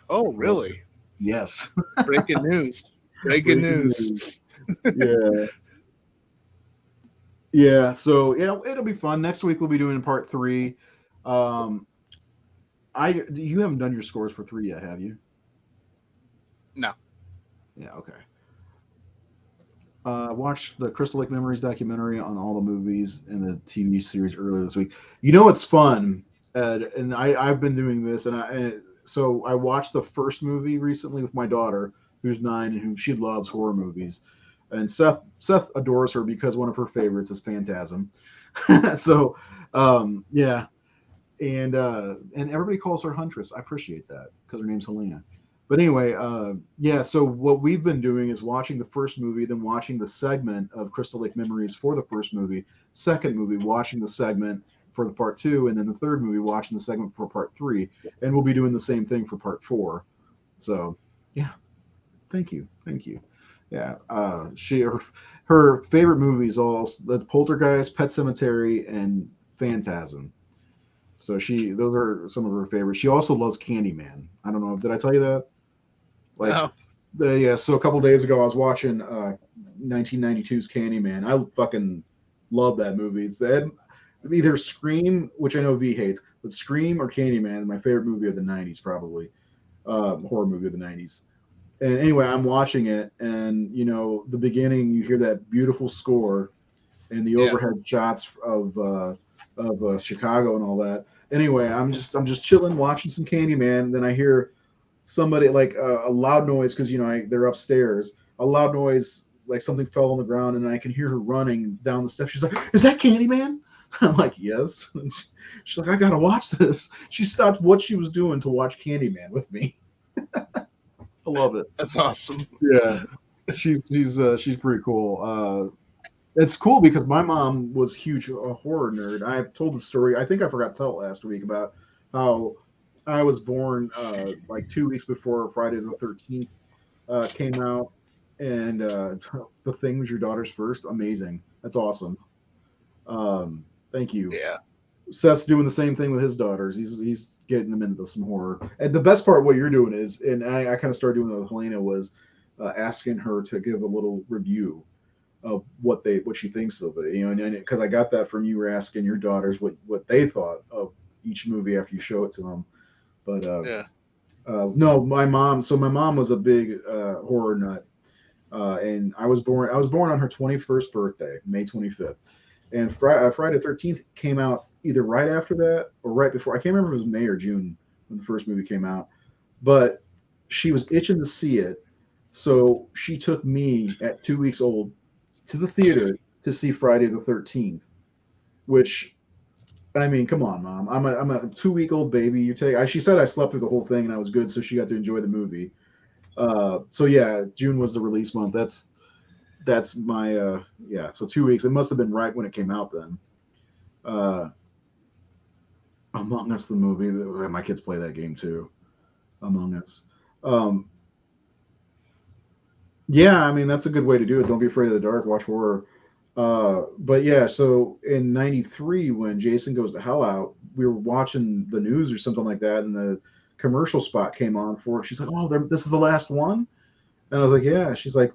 oh, Whoops. really? Yes. Breaking news. Breaking Breaking news. news. Yeah. Yeah. So yeah, it'll be fun. Next week we'll be doing part 3. Um, you haven't done your scores for 3 yet, have you? No. Yeah, okay. Watched the Crystal Lake Memories documentary on all the movies and the TV series earlier this week. You know what's fun, Ed, and I've been doing this, so I watched the first movie recently with my daughter, who's 9 and who she loves horror movies, and Seth adores her because one of her favorites is Phantasm. So, yeah, and everybody calls her Huntress. I appreciate that because her name's Helena. But anyway, yeah. So what we've been doing is watching the first movie, then watching the segment of Crystal Lake Memories for the first movie. Second movie, watching the segment for the part 2, and then the third movie, watching the segment for part 3. And we'll be doing the same thing for part 4. So, yeah. Thank you. Yeah. Her favorite movies all the Poltergeist, Pet Cemetery, and Phantasm. So those are some of her favorites. She also loves Candyman. I don't know. Did I tell you that? Like, No. yeah. So a couple days ago, I was watching 1992's Candyman. I fucking love that movie. It's either Scream, which I know V hates, but Scream or Candyman, my favorite movie of the '90s, probably horror movie of the '90s. And anyway, I'm watching it, and the beginning, you hear that beautiful score, and the Yeah. overhead shots of Chicago and all that. Anyway, I'm just chilling, watching some Candyman. And then I hear somebody like a loud noise because they're upstairs. A loud noise like something fell on the ground, and I can hear her running down the steps. She's like, "Is that Candyman?" I'm like, "Yes." And she's like, "I gotta watch this." She stopped what she was doing to watch Candyman with me. I love it. That's awesome. Yeah, she's pretty cool. It's cool because my mom was huge a horror nerd. I've told the story. I think I forgot to tell it last week about how I was born like 2 weeks before Friday the 13th came out, and the thing was your daughter's first. Amazing. That's awesome. Thank you. Yeah. Seth's doing the same thing with his daughters. He's getting them into some horror. And the best part, what you're doing is, and I kind of started doing it with Helena, was asking her to give a little review of what she thinks of it. And because I got that from you were asking your daughters what they thought of each movie after you show it to them. But Yeah. no, my mom was a big horror nut, and I was born on her 21st birthday, May 25th, and Friday 13th came out either right after that or right before. I can't remember if it was May or June when the first movie came out, but she was itching to see it, so she took me at 2 weeks old to the theater to see Friday the 13th, which I mean, come on, mom. I'm a 2 week old baby. She said I slept through the whole thing and I was good, so she got to enjoy the movie. So yeah, June was the release month. That's my yeah. So 2 weeks. It must have been right when it came out then. Uh, Among Us, the movie. My kids play that game too. Among Us. Um, yeah, I mean that's a good way to do it. Don't be afraid of the dark. Watch horror. But yeah, so in '93 when Jason Goes to Hell Out, we were watching the news or something like that, and the commercial spot came on for it. She's like, "Oh, this is the last one," and I was like, "Yeah." She's like,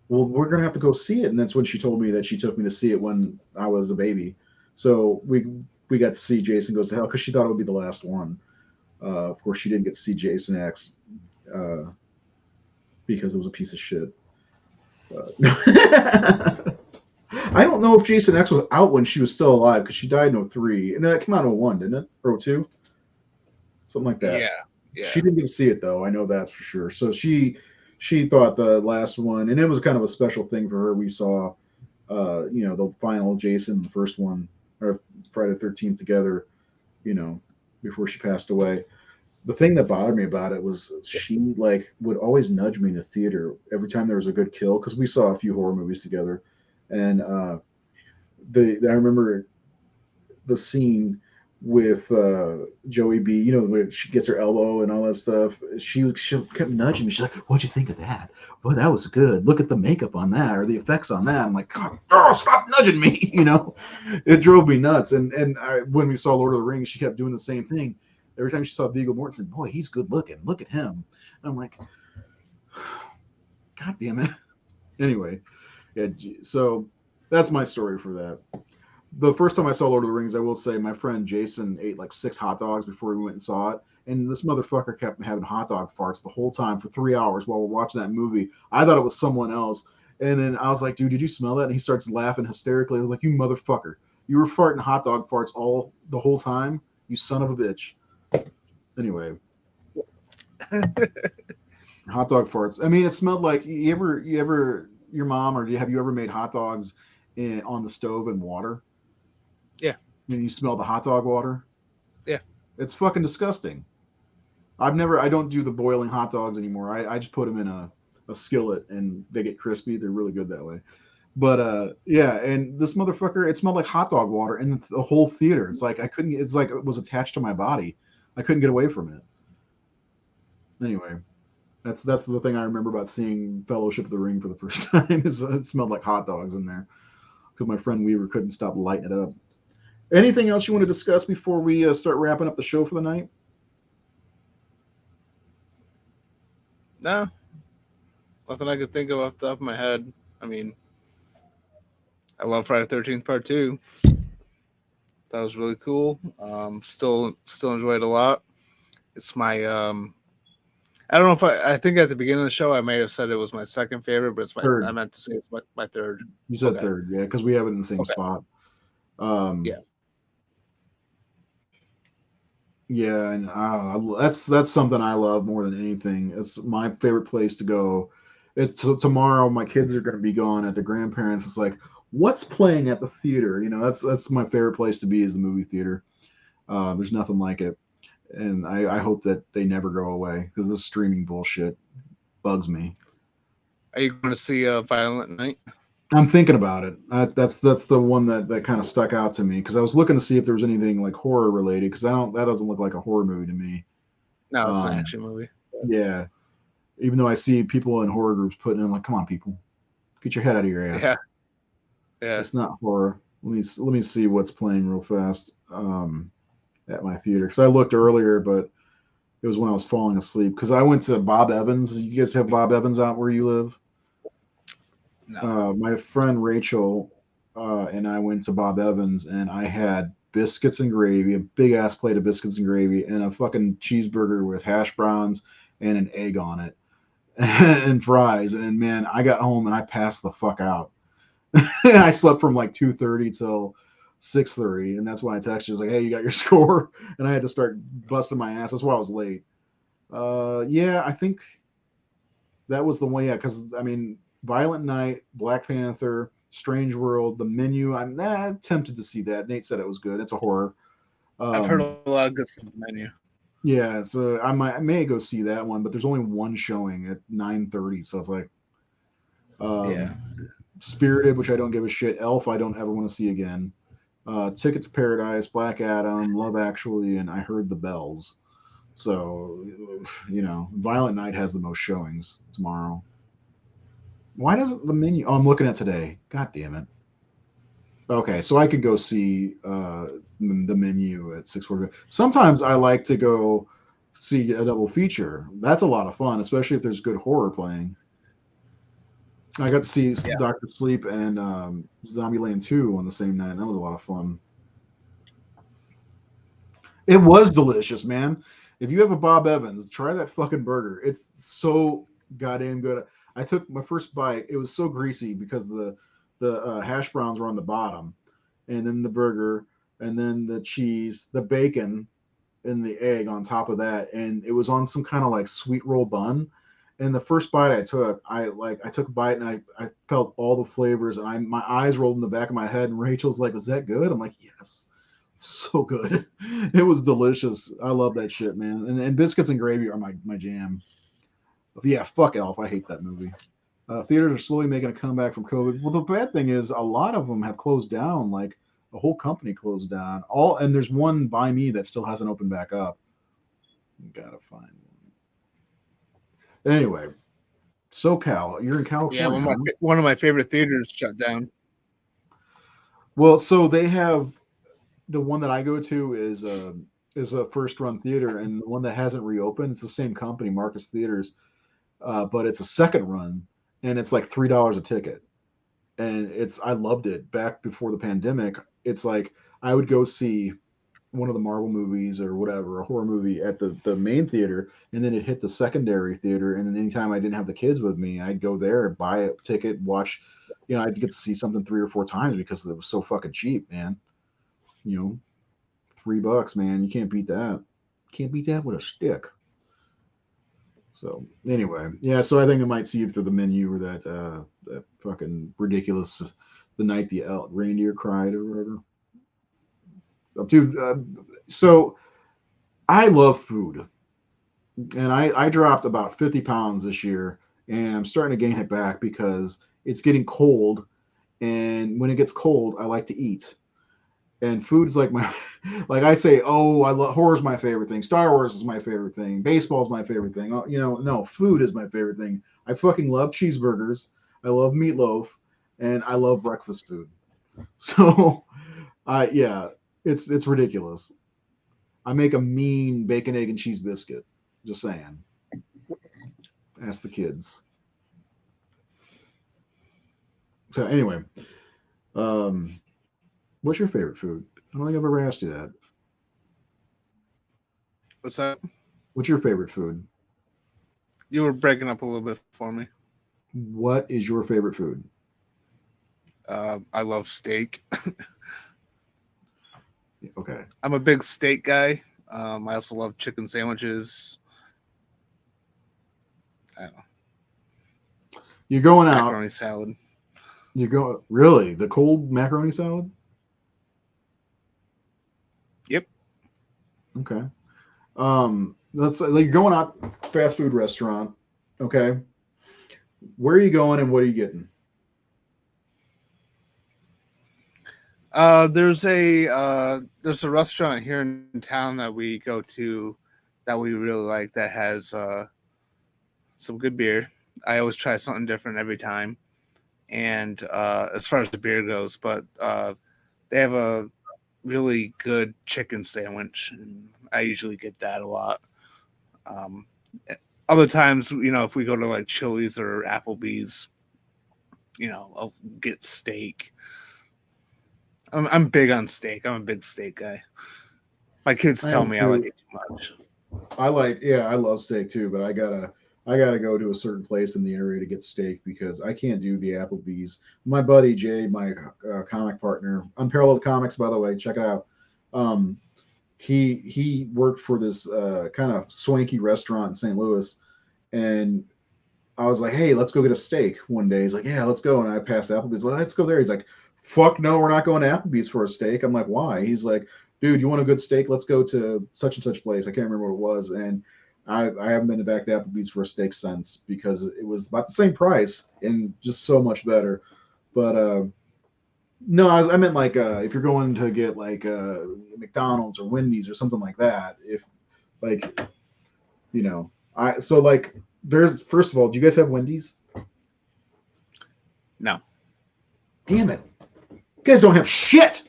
"Well, we're gonna have to go see it," and that's when she told me that she took me to see it when I was a baby. So we got to see Jason Goes to Hell because she thought it would be the last one. Of course, she didn't get to see Jason X uh, because it was a piece of shit. I don't know if Jason X was out when she was still alive because she died in '03. And it came out in '01, didn't it? Or '02? Something like that. Yeah. Yeah. She didn't get to see it though. I know that for sure. So she thought the last one, and it was kind of a special thing for her. We saw, the final Jason, the first one, or Friday the 13th together, you know, before she passed away. The thing that bothered me about it was she like would always nudge me in the theater every time there was a good kill because we saw a few horror movies together, and I remember the scene with Joey B. Where she gets her elbow and all that stuff. She kept nudging me. She's like, "What'd you think of that? Boy, that was good. Look at the makeup on that or the effects on that." I'm like, "God, girl, stop nudging me!" It drove me nuts. And when we saw Lord of the Rings, she kept doing the same thing. Every time she saw Viggo Mortensen, boy, he's good looking. Look at him. And I'm like, God damn it. Anyway, yeah. So that's my story for that. The first time I saw Lord of the Rings, I will say my friend Jason ate like 6 hot dogs before we went and saw it. And this motherfucker kept having hot dog farts the whole time for 3 hours while we're watching that movie. I thought it was someone else. And then I was like, dude, did you smell that? And he starts laughing hysterically. I'm like, you motherfucker. You were farting hot dog farts all the whole time? You son of a bitch. Anyway, hot dog farts. I mean, it smelled like your mom or have you ever made hot dogs on the stove in water? Yeah. And you smell the hot dog water? Yeah. It's fucking disgusting. I don't do the boiling hot dogs anymore. I just put them in a skillet and they get crispy. They're really good that way. But yeah, and this motherfucker, it smelled like hot dog water in the whole theater. It's like it's like it was attached to my body. I couldn't get away from it. Anyway, that's the thing I remember about seeing Fellowship of the Ring for the first time is it smelled like hot dogs in there because my friend Weaver couldn't stop lighting it up. Anything else you want to discuss before we start wrapping up the show for the night? No, nothing I could think of off the top of my head. I mean, I love Friday 13th Part 2. That was really cool. Still enjoyed it a lot. It's my I don't know if I think at the beginning of the show I may have said it was my second favorite, but it's my Third. I meant to say it's my third. You said Okay. third, yeah, because we have it in the same spot. Yeah. Yeah, and that's something I love more than anything. It's my favorite place to go. It's tomorrow. My kids are going to be gone at the grandparents. It's like, what's playing at the theater? You know, that's my favorite place to be is the movie theater. There's nothing like it, and I hope that they never go away because this streaming bullshit bugs me. Are you going to see Violent Night? I'm thinking about it. That's the one that kind of stuck out to me because I was looking to see if there was anything like horror related because I don't that doesn't look like a horror movie to me. No, it's an action movie. Yeah, even though I see people in horror groups putting in like, come on, people, get your head out of your ass. Yeah. It's not horror. Let me see what's playing real fast at my theater because I looked earlier, but it was when I was falling asleep because I went to Bob Evans. You guys have Bob Evans out where you live? No. My friend Rachel and I went to Bob Evans, and I had biscuits and gravy, a big ass plate of biscuits and gravy, and a fucking cheeseburger with hash browns and an egg on it, and fries. And man, I got home and I passed the fuck out. And I slept from like 2:30 till 6:30, and that's when I texted. Was like, "Hey, you got your score?" And I had to start busting my ass. That's why I was late. Yeah, I think that was the one. Yeah, because I mean, Violent Night, Black Panther, Strange World, The Menu. I'm tempted to see that. Nate said it was good. It's a horror. I've heard a lot of good stuff on the Menu. Yeah, so I may go see that one, but there's only one showing at 9:30, so it's like, Yeah. Spirited, which I don't give a shit. Elf, I don't ever want to see again. Ticket to Paradise, Black Adam, Love Actually, and I Heard the Bells. So, you know, Violent Night has the most showings tomorrow. Why doesn't the Menu? Oh, I'm looking at today. God damn it. Okay, so I could go see the Menu at 6:40. Sometimes I like to go see a double feature. That's a lot of fun, especially if there's good horror playing. I got to see Doctor Sleep and Zombieland 2 on the same night. That was a lot of fun. It was delicious, man. If you have a Bob Evans, try that fucking burger. It's so goddamn good. I took my first bite. It was so greasy because the hash browns were on the bottom, and then the burger, and then the cheese, the bacon, and the egg on top of that, and it was on some kind of like sweet roll bun. And the first bite I took a bite and I felt all the flavors and my eyes rolled in the back of my head and Rachel's like, "Was that good?" I'm like, "Yes." So good. It was delicious. I love that shit, man. And biscuits and gravy are my jam. But yeah, fuck Elf. I hate that movie. Theaters are slowly making a comeback from COVID. Well, the bad thing is a lot of them have closed down. Like the whole company closed down. And there's one by me that still hasn't opened back up. Gotta find one. Anyway, SoCal. You're in California. Yeah, one of my favorite theaters shut down. Well, so they have the one that I go to is a first run theater, and the one that hasn't reopened, it's the same company, Marcus Theaters, but it's a second run, and it's like $3 a ticket, and I loved it back before the pandemic. it's like I would go see one of the Marvel movies or whatever, a horror movie at the main theater, and then it hit the secondary theater. And then anytime I didn't have the kids with me, I'd go there, buy a ticket, watch. I'd get to see something 3 or 4 times because it was so fucking cheap, man. You know, $3, man. You can't beat that. Can't beat that with a stick. So anyway, yeah. So I think I might see it through the menu or that fucking ridiculous, the night the reindeer cried or whatever. Dude, so I love food, and I dropped about 50 pounds this year, and I'm starting to gain it back because it's getting cold, and when it gets cold, I like to eat. And food's like my, like I say, oh, I love horror's my favorite thing, Star Wars is my favorite thing, baseball's my favorite thing. Oh, no, food is my favorite thing. I fucking love cheeseburgers, I love meatloaf, and I love breakfast food. So, yeah, it's ridiculous. I make a mean bacon, egg, and cheese biscuit. Just saying. Ask the kids. So anyway, um, what's your favorite food? I don't think I've ever asked you that. What's that? What's your favorite food? You were breaking up a little bit for me. What is your favorite food? I love steak. Okay. I'm a big steak guy. I also love chicken sandwiches. I don't know. You're going out. Macaroni salad. You go really the cold macaroni salad. Yep. Okay. Let's like you're going out fast food restaurant. Okay. Where are you going and what are you getting? There's a restaurant here in town that we go to that we really like that has some good beer. I always try something different every time. And as far as the beer goes, but they have a really good chicken sandwich, and I usually get that a lot. Um, Other times, if we go to like Chili's or Applebee's, I'll get steak. I'm big on steak. I'm a big steak guy. My kids I tell am me I like too. it too much. I love steak too, but I gotta go to a certain place in the area to get steak because I can't do the Applebee's. My buddy Jay, my comic partner, Unparalleled Comics, by the way, check it out. Um, he worked for this kind of swanky restaurant in St. Louis, and I was like, hey, let's go get a steak one day. He's like, yeah, let's go. And I passed Applebee's. Like, let's go there. He's like, fuck no, we're not going to Applebee's for a steak. I'm like, why? He's like, dude, you want a good steak? Let's go to such and such place. I can't remember what it was. And I haven't been back to Applebee's for a steak since because it was about the same price and just so much better. But no, I meant like if you're going to get like McDonald's or Wendy's or something like that. If like I so like there's first of all, do you guys have Wendy's? No, Damn it, you guys don't have shit.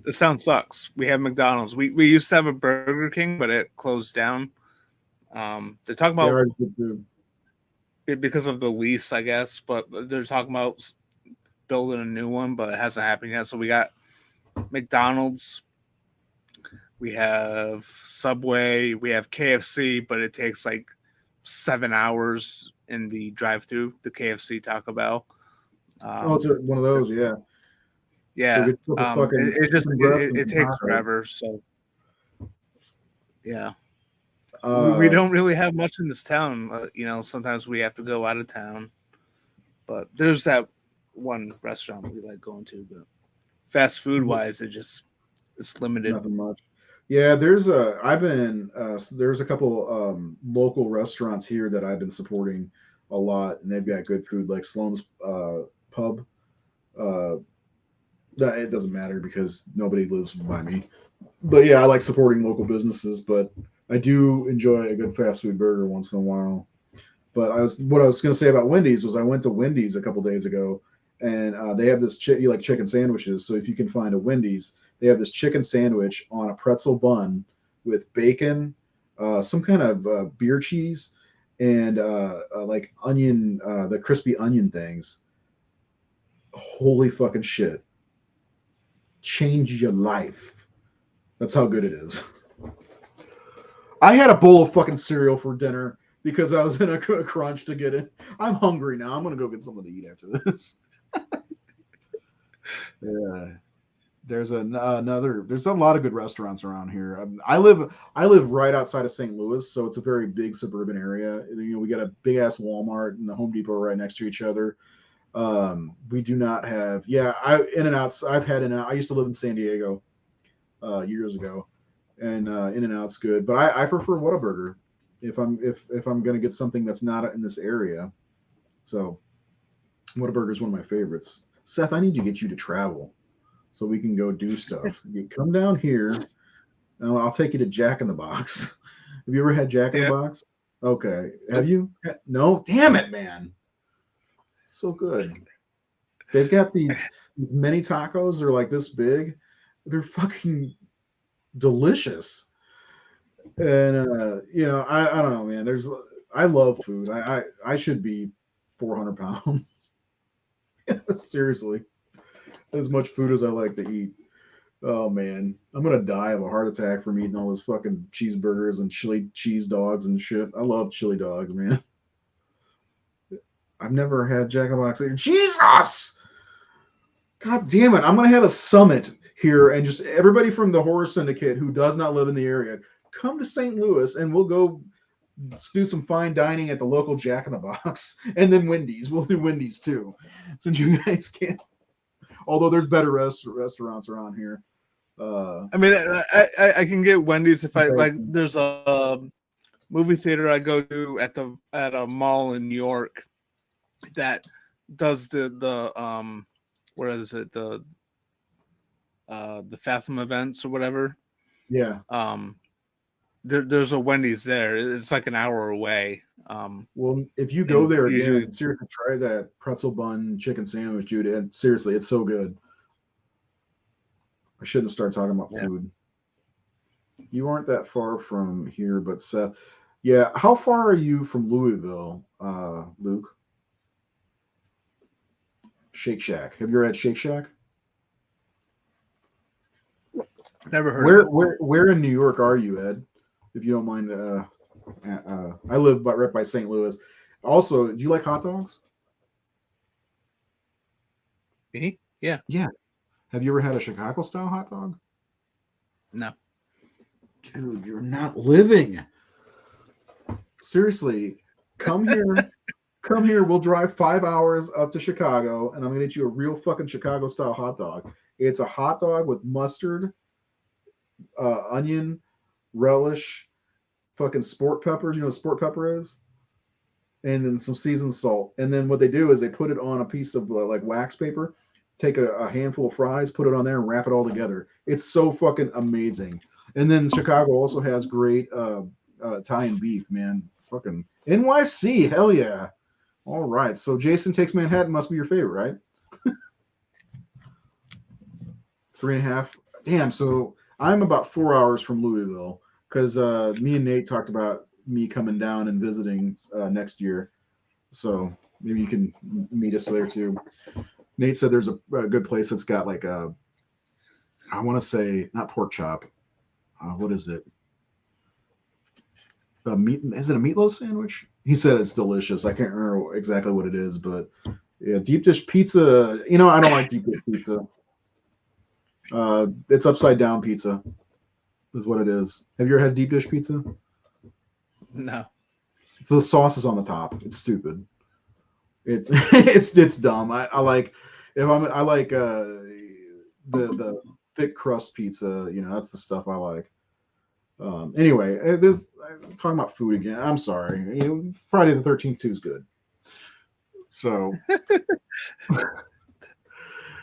this sound sucks. We have McDonald's. We used to have a Burger King, but it closed down. They're talking Yeah, about ours did too. because of the lease, I guess, but they're talking about building a new one, but it hasn't happened yet. So we got McDonald's, we have Subway, we have KFC, but it takes like 7 hours in the drive-through. The KFC Taco Bell. Oh, it's one of those, yeah. Yeah, So it takes forever. So yeah, we Uh, don't really have much in this town. Sometimes we have to go out of town, but there's that one restaurant we like going to. But fast food wise, it's limited. nothing much. Yeah, there's there's a couple local restaurants here that I've been supporting a lot, and they've got good food like Sloan's Pub. Uh, it doesn't matter because nobody lives by me. But yeah, I like supporting local businesses, but I do enjoy a good fast food burger once in a while. But what I was going to say about Wendy's was I went to Wendy's a couple days ago, and they have this you like chicken sandwiches. So if you can find a Wendy's, they have this chicken sandwich on a pretzel bun with bacon, some kind of beer cheese, and like onion, the crispy onion things. Holy fucking shit! change your life. That's how good it is. I had a bowl of fucking cereal for dinner because I was in a crunch to get it. I'm hungry now. I'm gonna go get something to eat after this. Yeah. There's another. There's a lot of good restaurants around here. I live right outside of St. Louis, so it's a very big suburban area. We got a big ass Walmart and the Home Depot right next to each other. We do not have. Yeah, I In and Outs. I've had In and Out. I used to live in San Diego years ago, and In and Out's good, but I prefer Whataburger if I'm gonna get something that's not in this area. So Whataburger is one of my favorites. Seth, I need to get you to travel so we can go do stuff. You come down here, and I'll take you to Jack in the Box. Have you ever had Jack in the Yeah. Box? Okay. Have Nope. you? No? Damn it, man. So good. They've got these mini tacos. They're like this big. They're fucking delicious. And I don't know, man. I love food. I should be 400 pounds. Seriously, as much food as I like to eat. Oh man, I'm gonna die of a heart attack from eating all those fucking cheeseburgers and chili cheese dogs and shit. I love chili dogs, man. I've never had Jack in the Box. Jesus! God damn it! I'm gonna have a summit here, and just everybody from the Horror Syndicate who does not live in the area, come to St. Louis, and we'll go do some fine dining at the local Jack in the Box, and then Wendy's. We'll do Wendy's too, since you guys can't. Although there's better restaurants around here. I mean, I can get Wendy's if I like. There's a movie theater I go to at a mall in New York that does the what is it, the Fathom events or whatever. Yeah. There's a Wendy's there. It's like an hour away. Well, if you go there usually, again, seriously, try that pretzel bun chicken sandwich, dude. And seriously, it's so good. I shouldn't start talking about food. You aren't that far from here, but Seth, yeah. How far are you from Louisville, Luke? Shake Shack. Have you ever had Shake Shack? never heard of it. Where in New York are you, Ed? If you don't mind. I live right by St. Louis. Also, do you like hot dogs? Me? Yeah. Yeah. Have you ever had a Chicago style hot dog? No. Dude, you're not living. Seriously, come here. Come here. We'll drive 5 hours up to Chicago, and I'm gonna get you a real fucking Chicago style hot dog. It's a hot dog with mustard, onion, relish, fucking sport peppers. You know what sport pepper is? And then some seasoned salt. And then what they do is they put it on a piece of like wax paper, take a handful of fries, put it on there, and wrap it all together. It's so fucking amazing. And then Chicago also has great Italian beef, man. Fucking NYC, hell yeah. All right. So Jason Takes Manhattan must be your favorite, right? 3.5. Damn. So I'm about 4 hours from Louisville because me and Nate talked about me coming down and visiting next year. So maybe you can meet us there too. Nate said there's a good place that's got like I want to say not pork chop. What is it? Is it a meatloaf sandwich? He said it's delicious. I can't remember exactly what it is, but yeah, deep dish pizza. You know, I don't like deep dish pizza. It's upside down pizza, is what it is. Have you ever had deep dish pizza? No. So the sauce is on the top. It's stupid. It's it's dumb. I like I like the thick crust pizza. You know, that's the stuff I like. Anyway, I'm talking about food again. I'm sorry. Friday the 13th too is good. So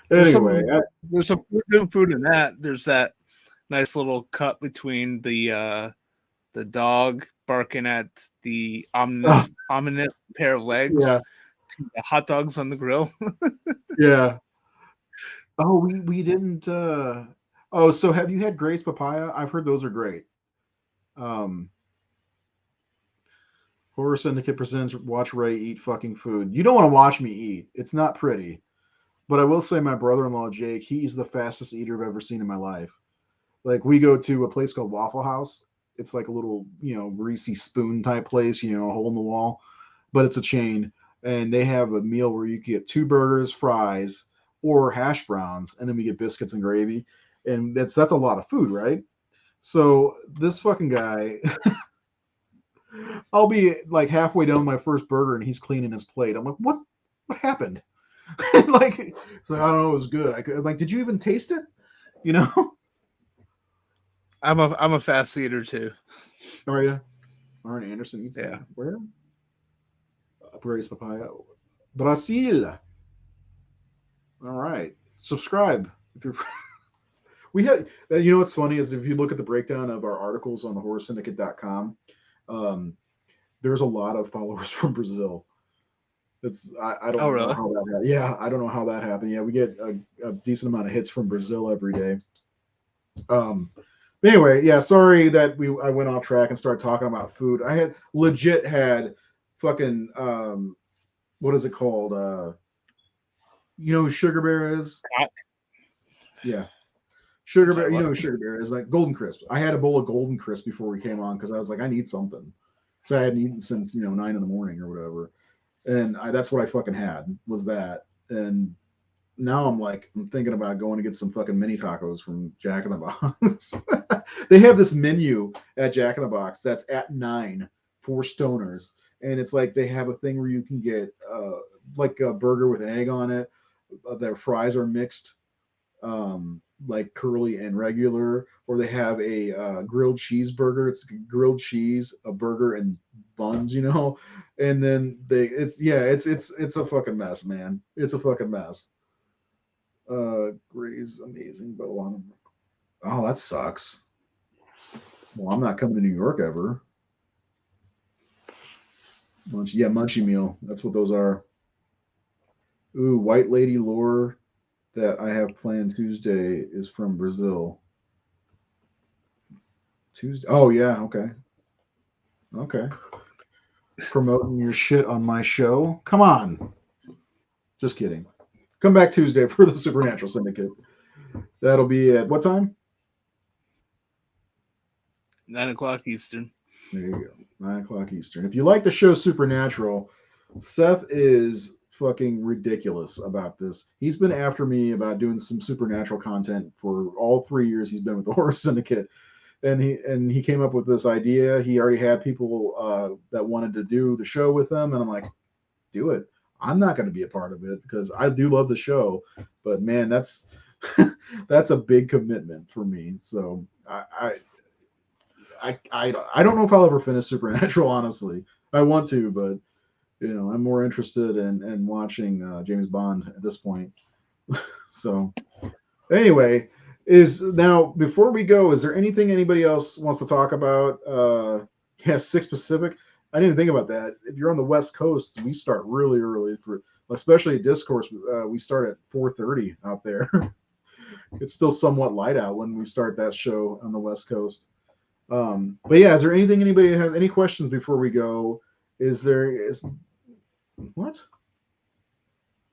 anyway, there's some good food in that. There's that nice little cut between the dog barking at the ominous pair of legs. Yeah. To the hot dogs on the grill. Yeah. Oh, we didn't. Oh, so have you had Gray's papaya? I've heard those are great. Horror Syndicate presents Watch Ray Eat Fucking Food. You don't want to watch me eat. It's not pretty. But I will say, my brother-in-law Jake, he's the fastest eater I've ever seen in my life. Like we go to a place called Waffle House. It's like a little, greasy spoon type place, a hole in the wall, but it's a chain, and they have a meal where you can get two burgers, fries, or hash browns, and then we get biscuits and gravy, and that's a lot of food, right? So this fucking guy, I'll be like halfway down my first burger, and he's cleaning his plate. I'm like, what happened? Like, so I don't know, it was good. Like, did you even taste it? You know? I'm a fast eater too. Are you? Arn Anderson eats Yeah. where? Braised papaya. Brazil. All right. Subscribe if you're. We had. What's funny is if you look at the breakdown of our articles on the horrorsyndicate.com, um, there's a lot of followers from Brazil. I Oh, don't know really? how that happened. Yeah, I don't know how that happened. Yeah, we get a decent amount of hits from Brazil every day. Um, but anyway, yeah, sorry that I went off track and started talking about food. I had legit had fucking what is it called? You know who Sugar Bear is? Yeah. Sugar Sorry, Bear, you know what? who Sugar Bear is, like Golden Crisp. I had a bowl of Golden Crisp before we came on because I was like, I need something. So I hadn't eaten since 9 in the morning or whatever, and that's what I fucking had was that. And now I'm thinking about going to get some fucking mini tacos from Jack in the Box. They have this menu at Jack in the Box that's at 9 for stoners, and it's like they have a thing where you can get like a burger with an egg on it. Their fries are mixed, like curly and regular, or they have a grilled cheeseburger. It's grilled cheese, a burger, and buns, and then it's a fucking mess, man. It's a fucking mess. Gray's amazing, but oh, that sucks. Well, I'm not coming to New York ever. Munchie meal. That's what those are. Ooh, white lady lore that I have planned Tuesday is from Brazil. Tuesday. Oh yeah, okay. Okay. Promoting your shit on my show. Come on. Just kidding. Come back Tuesday for the Supernatural Syndicate. That'll be at what time? 9 o'clock Eastern. There you go. 9 o'clock Eastern. If you like the show Supernatural, Seth is fucking ridiculous about this. He's been after me about doing some supernatural content for all 3 years he's been with the Horror Syndicate. And he came up with this idea. He already had people that wanted to do the show with him, and I'm like, do it. I'm not going to be a part of it because I do love the show, but man, that's that's a big commitment for me. So I don't know if I'll ever finish Supernatural. Honestly, I want to, but I'm more interested in watching James Bond at this point. So anyway, is now before we go, is there anything anybody else wants to talk about? Yeah, 6 Pacific. I didn't even think about that. If you're on the West Coast, we start really early for, especially Discourse. We start at 4:30 out there. It's still somewhat light out when we start that show on the West Coast. But yeah, is there anything anybody has any questions before we go? Is what?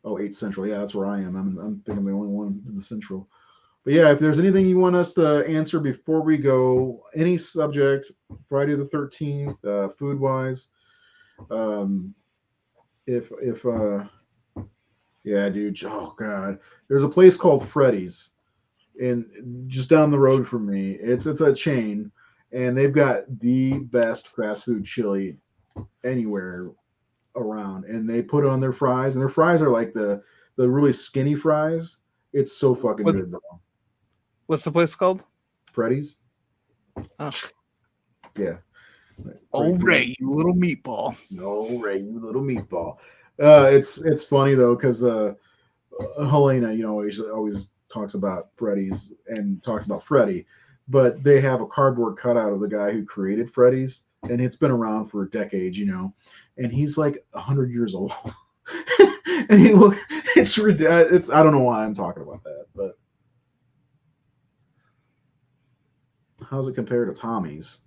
Oh, 8 Central. Yeah, that's where I am. I'm thinking I'm the only one in the Central. But yeah, if there's anything you want us to answer before we go, any subject, Friday the 13th, food wise, if yeah, dude, oh god, there's a place called Freddy's, and just down the road from me, it's a chain, and they've got the best fast food chili anywhere around, and they put it on their fries, and their fries are like the really skinny fries. It's so fucking What's good though. what's the place called? Freddy's, Oh, yeah. oh Pretty good. Ray, you little meatball. No, Ray, you little meatball. It's funny though because Helena, always talks about Freddy's and talks about Freddy, but they have a cardboard cutout of the guy who created Freddy's, and it's been around for decades, and he's like 100 years old, and it's I don't know why I'm talking about that, but how's it compared to Tommy's?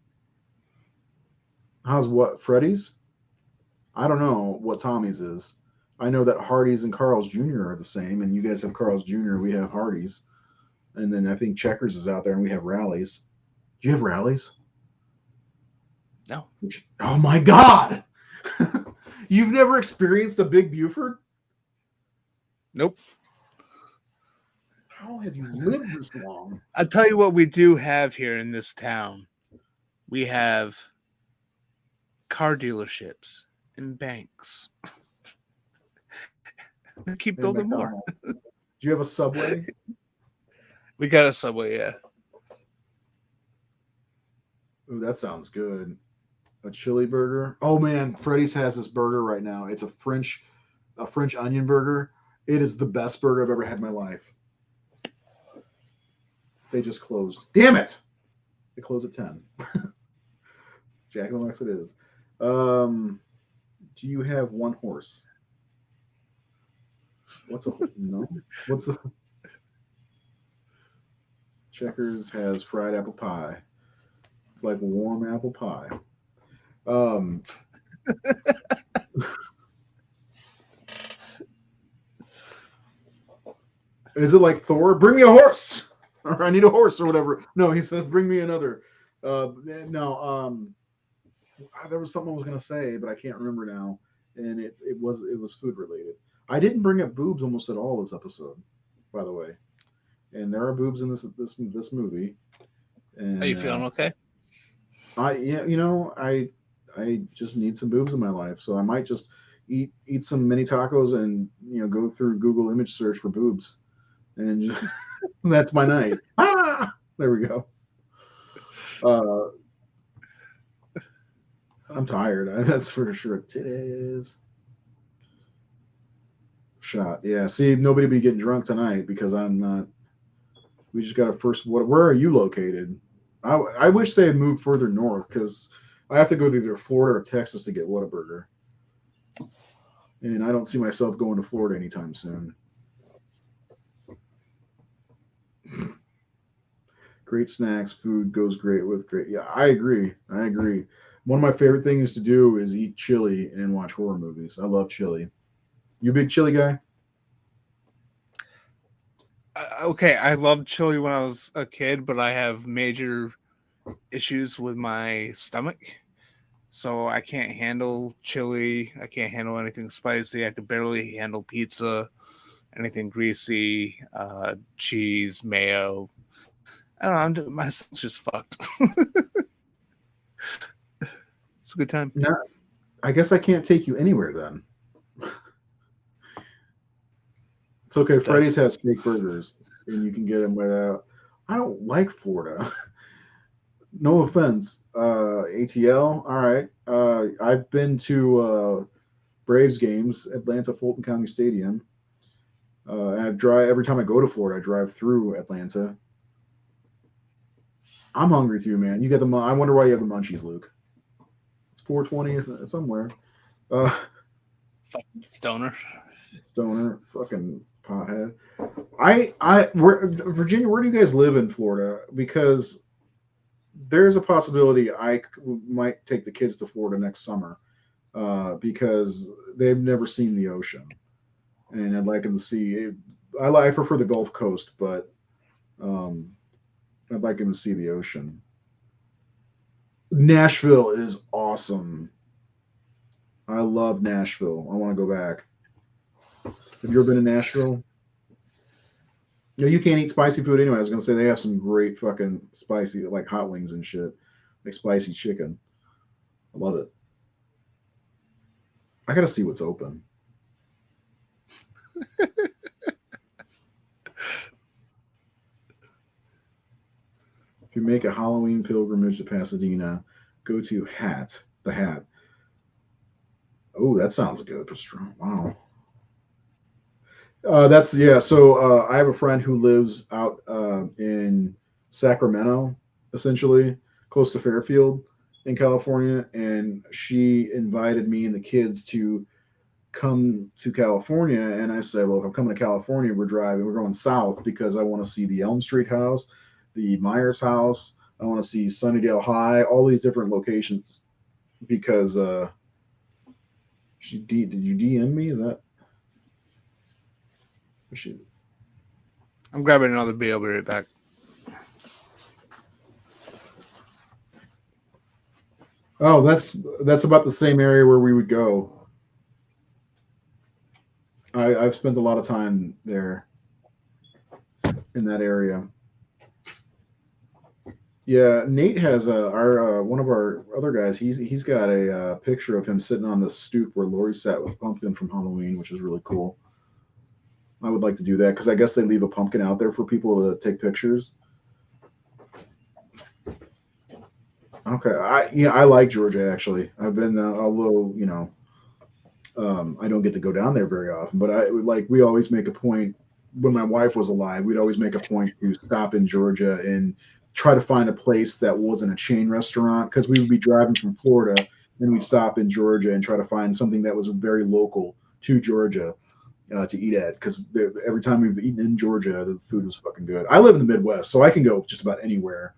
How's what Freddy's? I don't know what Tommy's is. I know that Hardee's and Carl's Jr. are the same, and you guys have Carl's Jr. We have Hardee's, and then I think Checkers is out there, and we have Rallies. Do you have Rallies? No. Oh my God! You've never experienced a Big Buford? Nope. How have you lived this long? I'll tell you what we do have here in this town. We have car dealerships and banks. They keep And building more. McDonald's. Do you have a Subway? We got a Subway, yeah. Ooh, that sounds good. A chili burger. Oh man, Freddy's has this burger right now. It's a French onion burger. It is the best burger I've ever had in my life. They just closed. Damn it! They close at 10. Jack in the Box it is. Do you have one horse? What's a no? What's the Checkers has fried apple pie. It's like warm apple pie. Um, is it like Thor? Bring me a horse, or I need a horse, or whatever. No, he says, bring me another. No, there was something I was gonna say, but I can't remember now, and it was food related. I didn't bring up boobs almost at all this episode, by the way, and there are boobs in this movie. And Are you feeling okay? I just need some boobs in my life, so I might just eat some mini tacos and go through Google image search for boobs, and just, that's my night. There we go. I'm tired. That's for sure. Titties. Shot. Yeah. See, nobody be getting drunk tonight because I'm not. We just got to first. Where are you located? I wish they had moved further north because I have to go to either Florida or Texas to get Whataburger, and I don't see myself going to Florida anytime soon. Great snacks, food goes great with great. Yeah, I agree. I agree. One of my favorite things to do is eat chili and watch horror movies. I love chili. You a big chili guy? Okay, I loved chili when I was a kid, but I have major issues with my stomach. So I can't handle chili. I can't handle anything spicy. I can barely handle pizza, anything greasy, cheese, mayo. I don't know. My stomach's just fucked. It's a good time. No, I guess I can't take you anywhere then. It's okay. Freddy's has steak burgers, and you can get them without. I don't like Florida. No offense, ATL. All right. I've been to Braves games, Atlanta Fulton County Stadium. I drive every time I go to Florida. I drive through Atlanta. I'm hungry too, man. You get the. I wonder why you have the munchies, Luke. It's 4:20 somewhere. Fucking stoner. Stoner, fucking pothead. Virginia, where do you guys live in Florida? Because there's a possibility I might take the kids to Florida next summer because they've never seen the ocean, and I'd like them to see. I prefer the Gulf Coast, but I'd like them to see the ocean. Nashville is awesome. I love Nashville. I want to go back. Have you ever been to Nashville? No, you can't eat spicy food anyway. I was gonna say they have some great fucking spicy, like hot wings and shit, like spicy chicken. I love it. I gotta see what's open. If you make a Halloween pilgrimage to Pasadena, go to the Hat. Oh, that sounds good. Wow. That's yeah. So I have a friend who lives out in Sacramento, essentially close to Fairfield in California, and she invited me and the kids to come to California. And I said, well, if I'm coming to California, we're going south because I want to see the Elm Street house, the Myers house. I want to see Sunnydale High, all these different locations because did you DM me? Is that? I'm grabbing another beer. I'll be right back. Oh, that's about the same area where we would go. I've spent a lot of time there in that area. Yeah, Nate has our one of our other guys. He's got a picture of him sitting on the stoop where Lori sat with Pumpkin from Halloween, which is really cool. I would like to do that because I guess they leave a pumpkin out there for people to take pictures. Okay, I like Georgia actually. I've been although I don't get to go down there very often, but we always make a point when my wife was alive. We'd always make a point to stop in Georgia and try to find a place that wasn't a chain restaurant because we would be driving from Florida and we'd stop in Georgia and try to find something that was very local to Georgia to eat at because every time we've eaten in Georgia, the food was fucking good. I live in the Midwest, so I can go just about anywhere,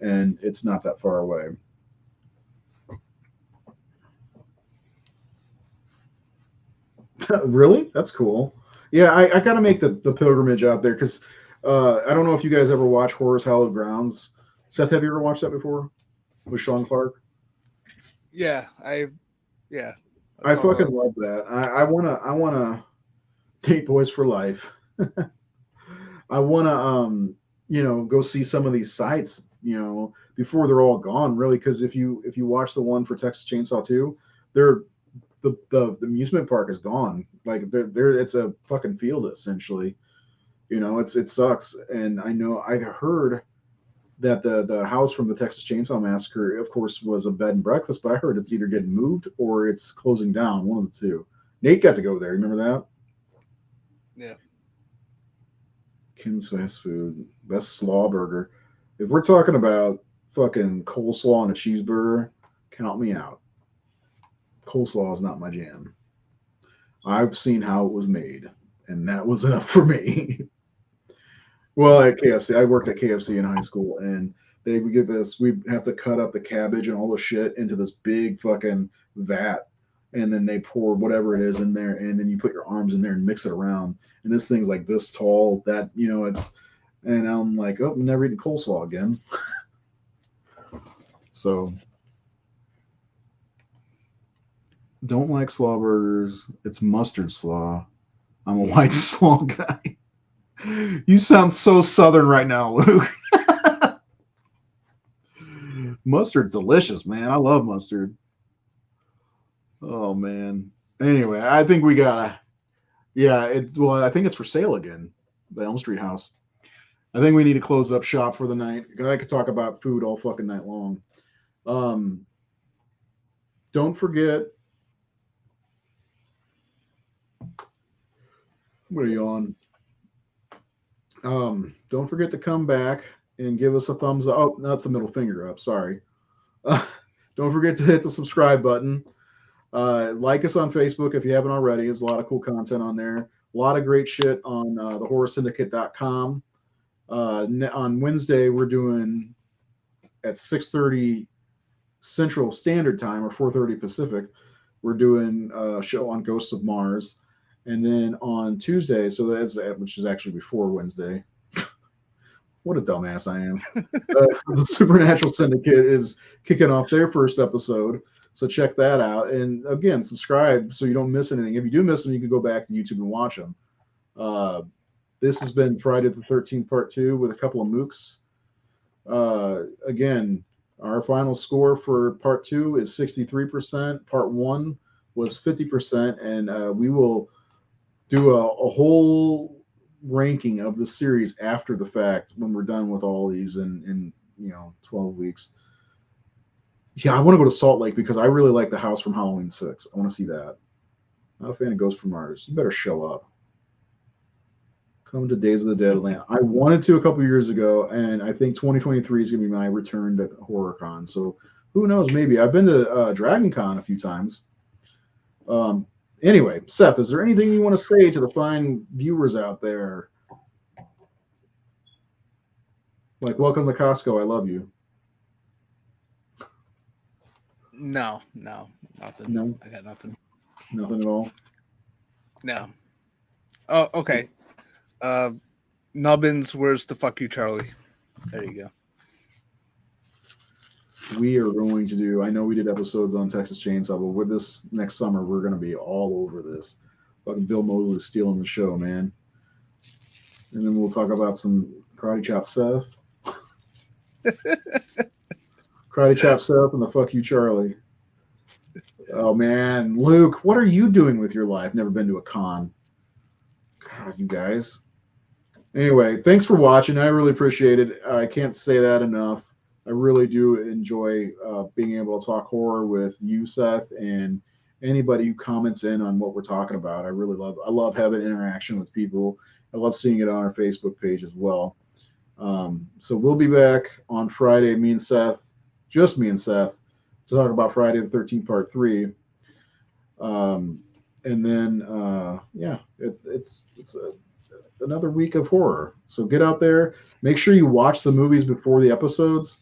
and it's not that far away. Really? That's cool. Yeah, I gotta make the pilgrimage out there because I don't know if you guys ever watch Horror's Hallowed Grounds. Seth, have you ever watched that before with Sean Clark? Yeah, yeah. I fucking love that. I wanna date boys for life. I wanna go see some of these sites before they're all gone really because if you watch the one for Texas Chainsaw 2, they're the amusement park is gone. Like there it's a fucking field essentially. It sucks. And I know I heard that the house from the Texas Chainsaw Massacre, of course, was a bed and breakfast, but I heard it's either getting moved or it's closing down. One of the two. Nate got to go there. Remember that? Yeah. Kim's Fast Food, best slaw burger. If we're talking about fucking coleslaw and a cheeseburger, count me out. Coleslaw is not my jam. I've seen how it was made, and that was enough for me. Well, at KFC, I worked at KFC in high school, and they would give us. We have to cut up the cabbage and all the shit into this big fucking vat, and then they pour whatever it is in there, and then you put your arms in there and mix it around. And this thing's like this tall. That it's. And I'm like, oh, I'm never eating coleslaw again. So, don't like slaw burgers. It's mustard slaw. I'm a white slaw guy. You sound so southern right now, Luke. Mustard's delicious, man. I love mustard. Oh man. Anyway, I think we gotta. Yeah, well, I think it's for sale again. The Elm Street house. I think we need to close up shop for the night. I could talk about food all fucking night long. Um, don't forget. What are you on? Don't forget to come back and give us a thumbs up. Oh, that's a middle finger up. Sorry. Don't forget to hit the subscribe button. Like us on Facebook if you haven't already. There's a lot of cool content on there. A lot of great shit on thehorrorsyndicate.com. On Wednesday, we're doing at 6:30 Central Standard Time or 4:30 Pacific. We're doing a show on Ghosts of Mars. And then on Tuesday, so that's which is actually before Wednesday. What a dumbass I am. The Supernatural Syndicate is kicking off their first episode. So check that out. And again, subscribe so you don't miss anything. If you do miss them, you can go back to YouTube and watch them. This has been Friday the 13th, part 2 with a couple of mooks. Again, our final score for part 2 is 63%. Part 1 was 50%. And we will do a whole ranking of the series after the fact when we're done with all these in 12 weeks. Yeah, I want to go to Salt Lake because I really like the house from Halloween 6. I want to see that. Not a fan of Ghost from Mars. You better show up. Come to Days of the Dead Land. I wanted to a couple years ago, and I think 2023 is going to be my return to HorrorCon. So who knows? Maybe. I've been to Dragon Con a few times. Anyway, Seth, is there anything you want to say to the fine viewers out there? Like, welcome to Costco. I love you. No, nothing. No, I got nothing. nothing at all. No. Oh, okay. Uh, Nubbins, where's the fuck you, Charlie? There you go. We are going to do. I know we did episodes on Texas Chainsaw, but with this next summer, we're going to be all over this. Fucking Bill Mosley stealing the show, man. And then we'll talk about some Karate Chop Seth, Karate Chop Seth, and the Fuck You Charlie. Oh man, Luke, what are you doing with your life? Never been to a con. God, you guys. Anyway, thanks for watching. I really appreciate it. I can't say that enough. I really do enjoy being able to talk horror with you, Seth, and anybody who comments in on what we're talking about. I really love. I love having interaction with people. I love seeing it on our Facebook page as well. So we'll be back on Friday. Me and Seth, just me and Seth, to talk about Friday the 13th, Part 3. And then yeah, it's another week of horror. So get out there. Make sure you watch the movies before the episodes.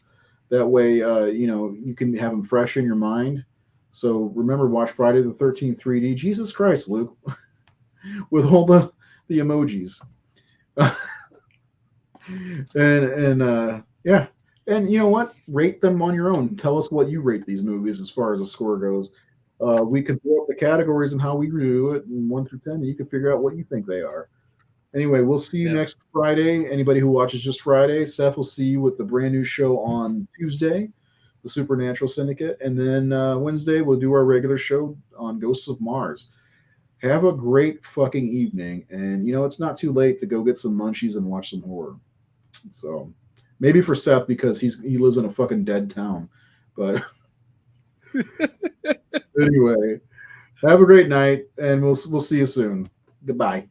That way, you can have them fresh in your mind. So remember, watch Friday the 13th 3D. Jesus Christ, Luke, with all the emojis. and yeah, and you know what? Rate them on your own. Tell us what you rate these movies as far as the score goes. We could throw up the categories and how we do it, and 1 through 10, and you can figure out what you think they are. Anyway, we'll see you next Friday. Anybody who watches just Friday, Seth will see you with the brand new show on Tuesday, the Supernatural Syndicate, and then Wednesday we'll do our regular show on Ghosts of Mars. Have a great fucking evening, and it's not too late to go get some munchies and watch some horror. So maybe for Seth because he lives in a fucking dead town, but anyway, have a great night, and we'll see you soon. Goodbye.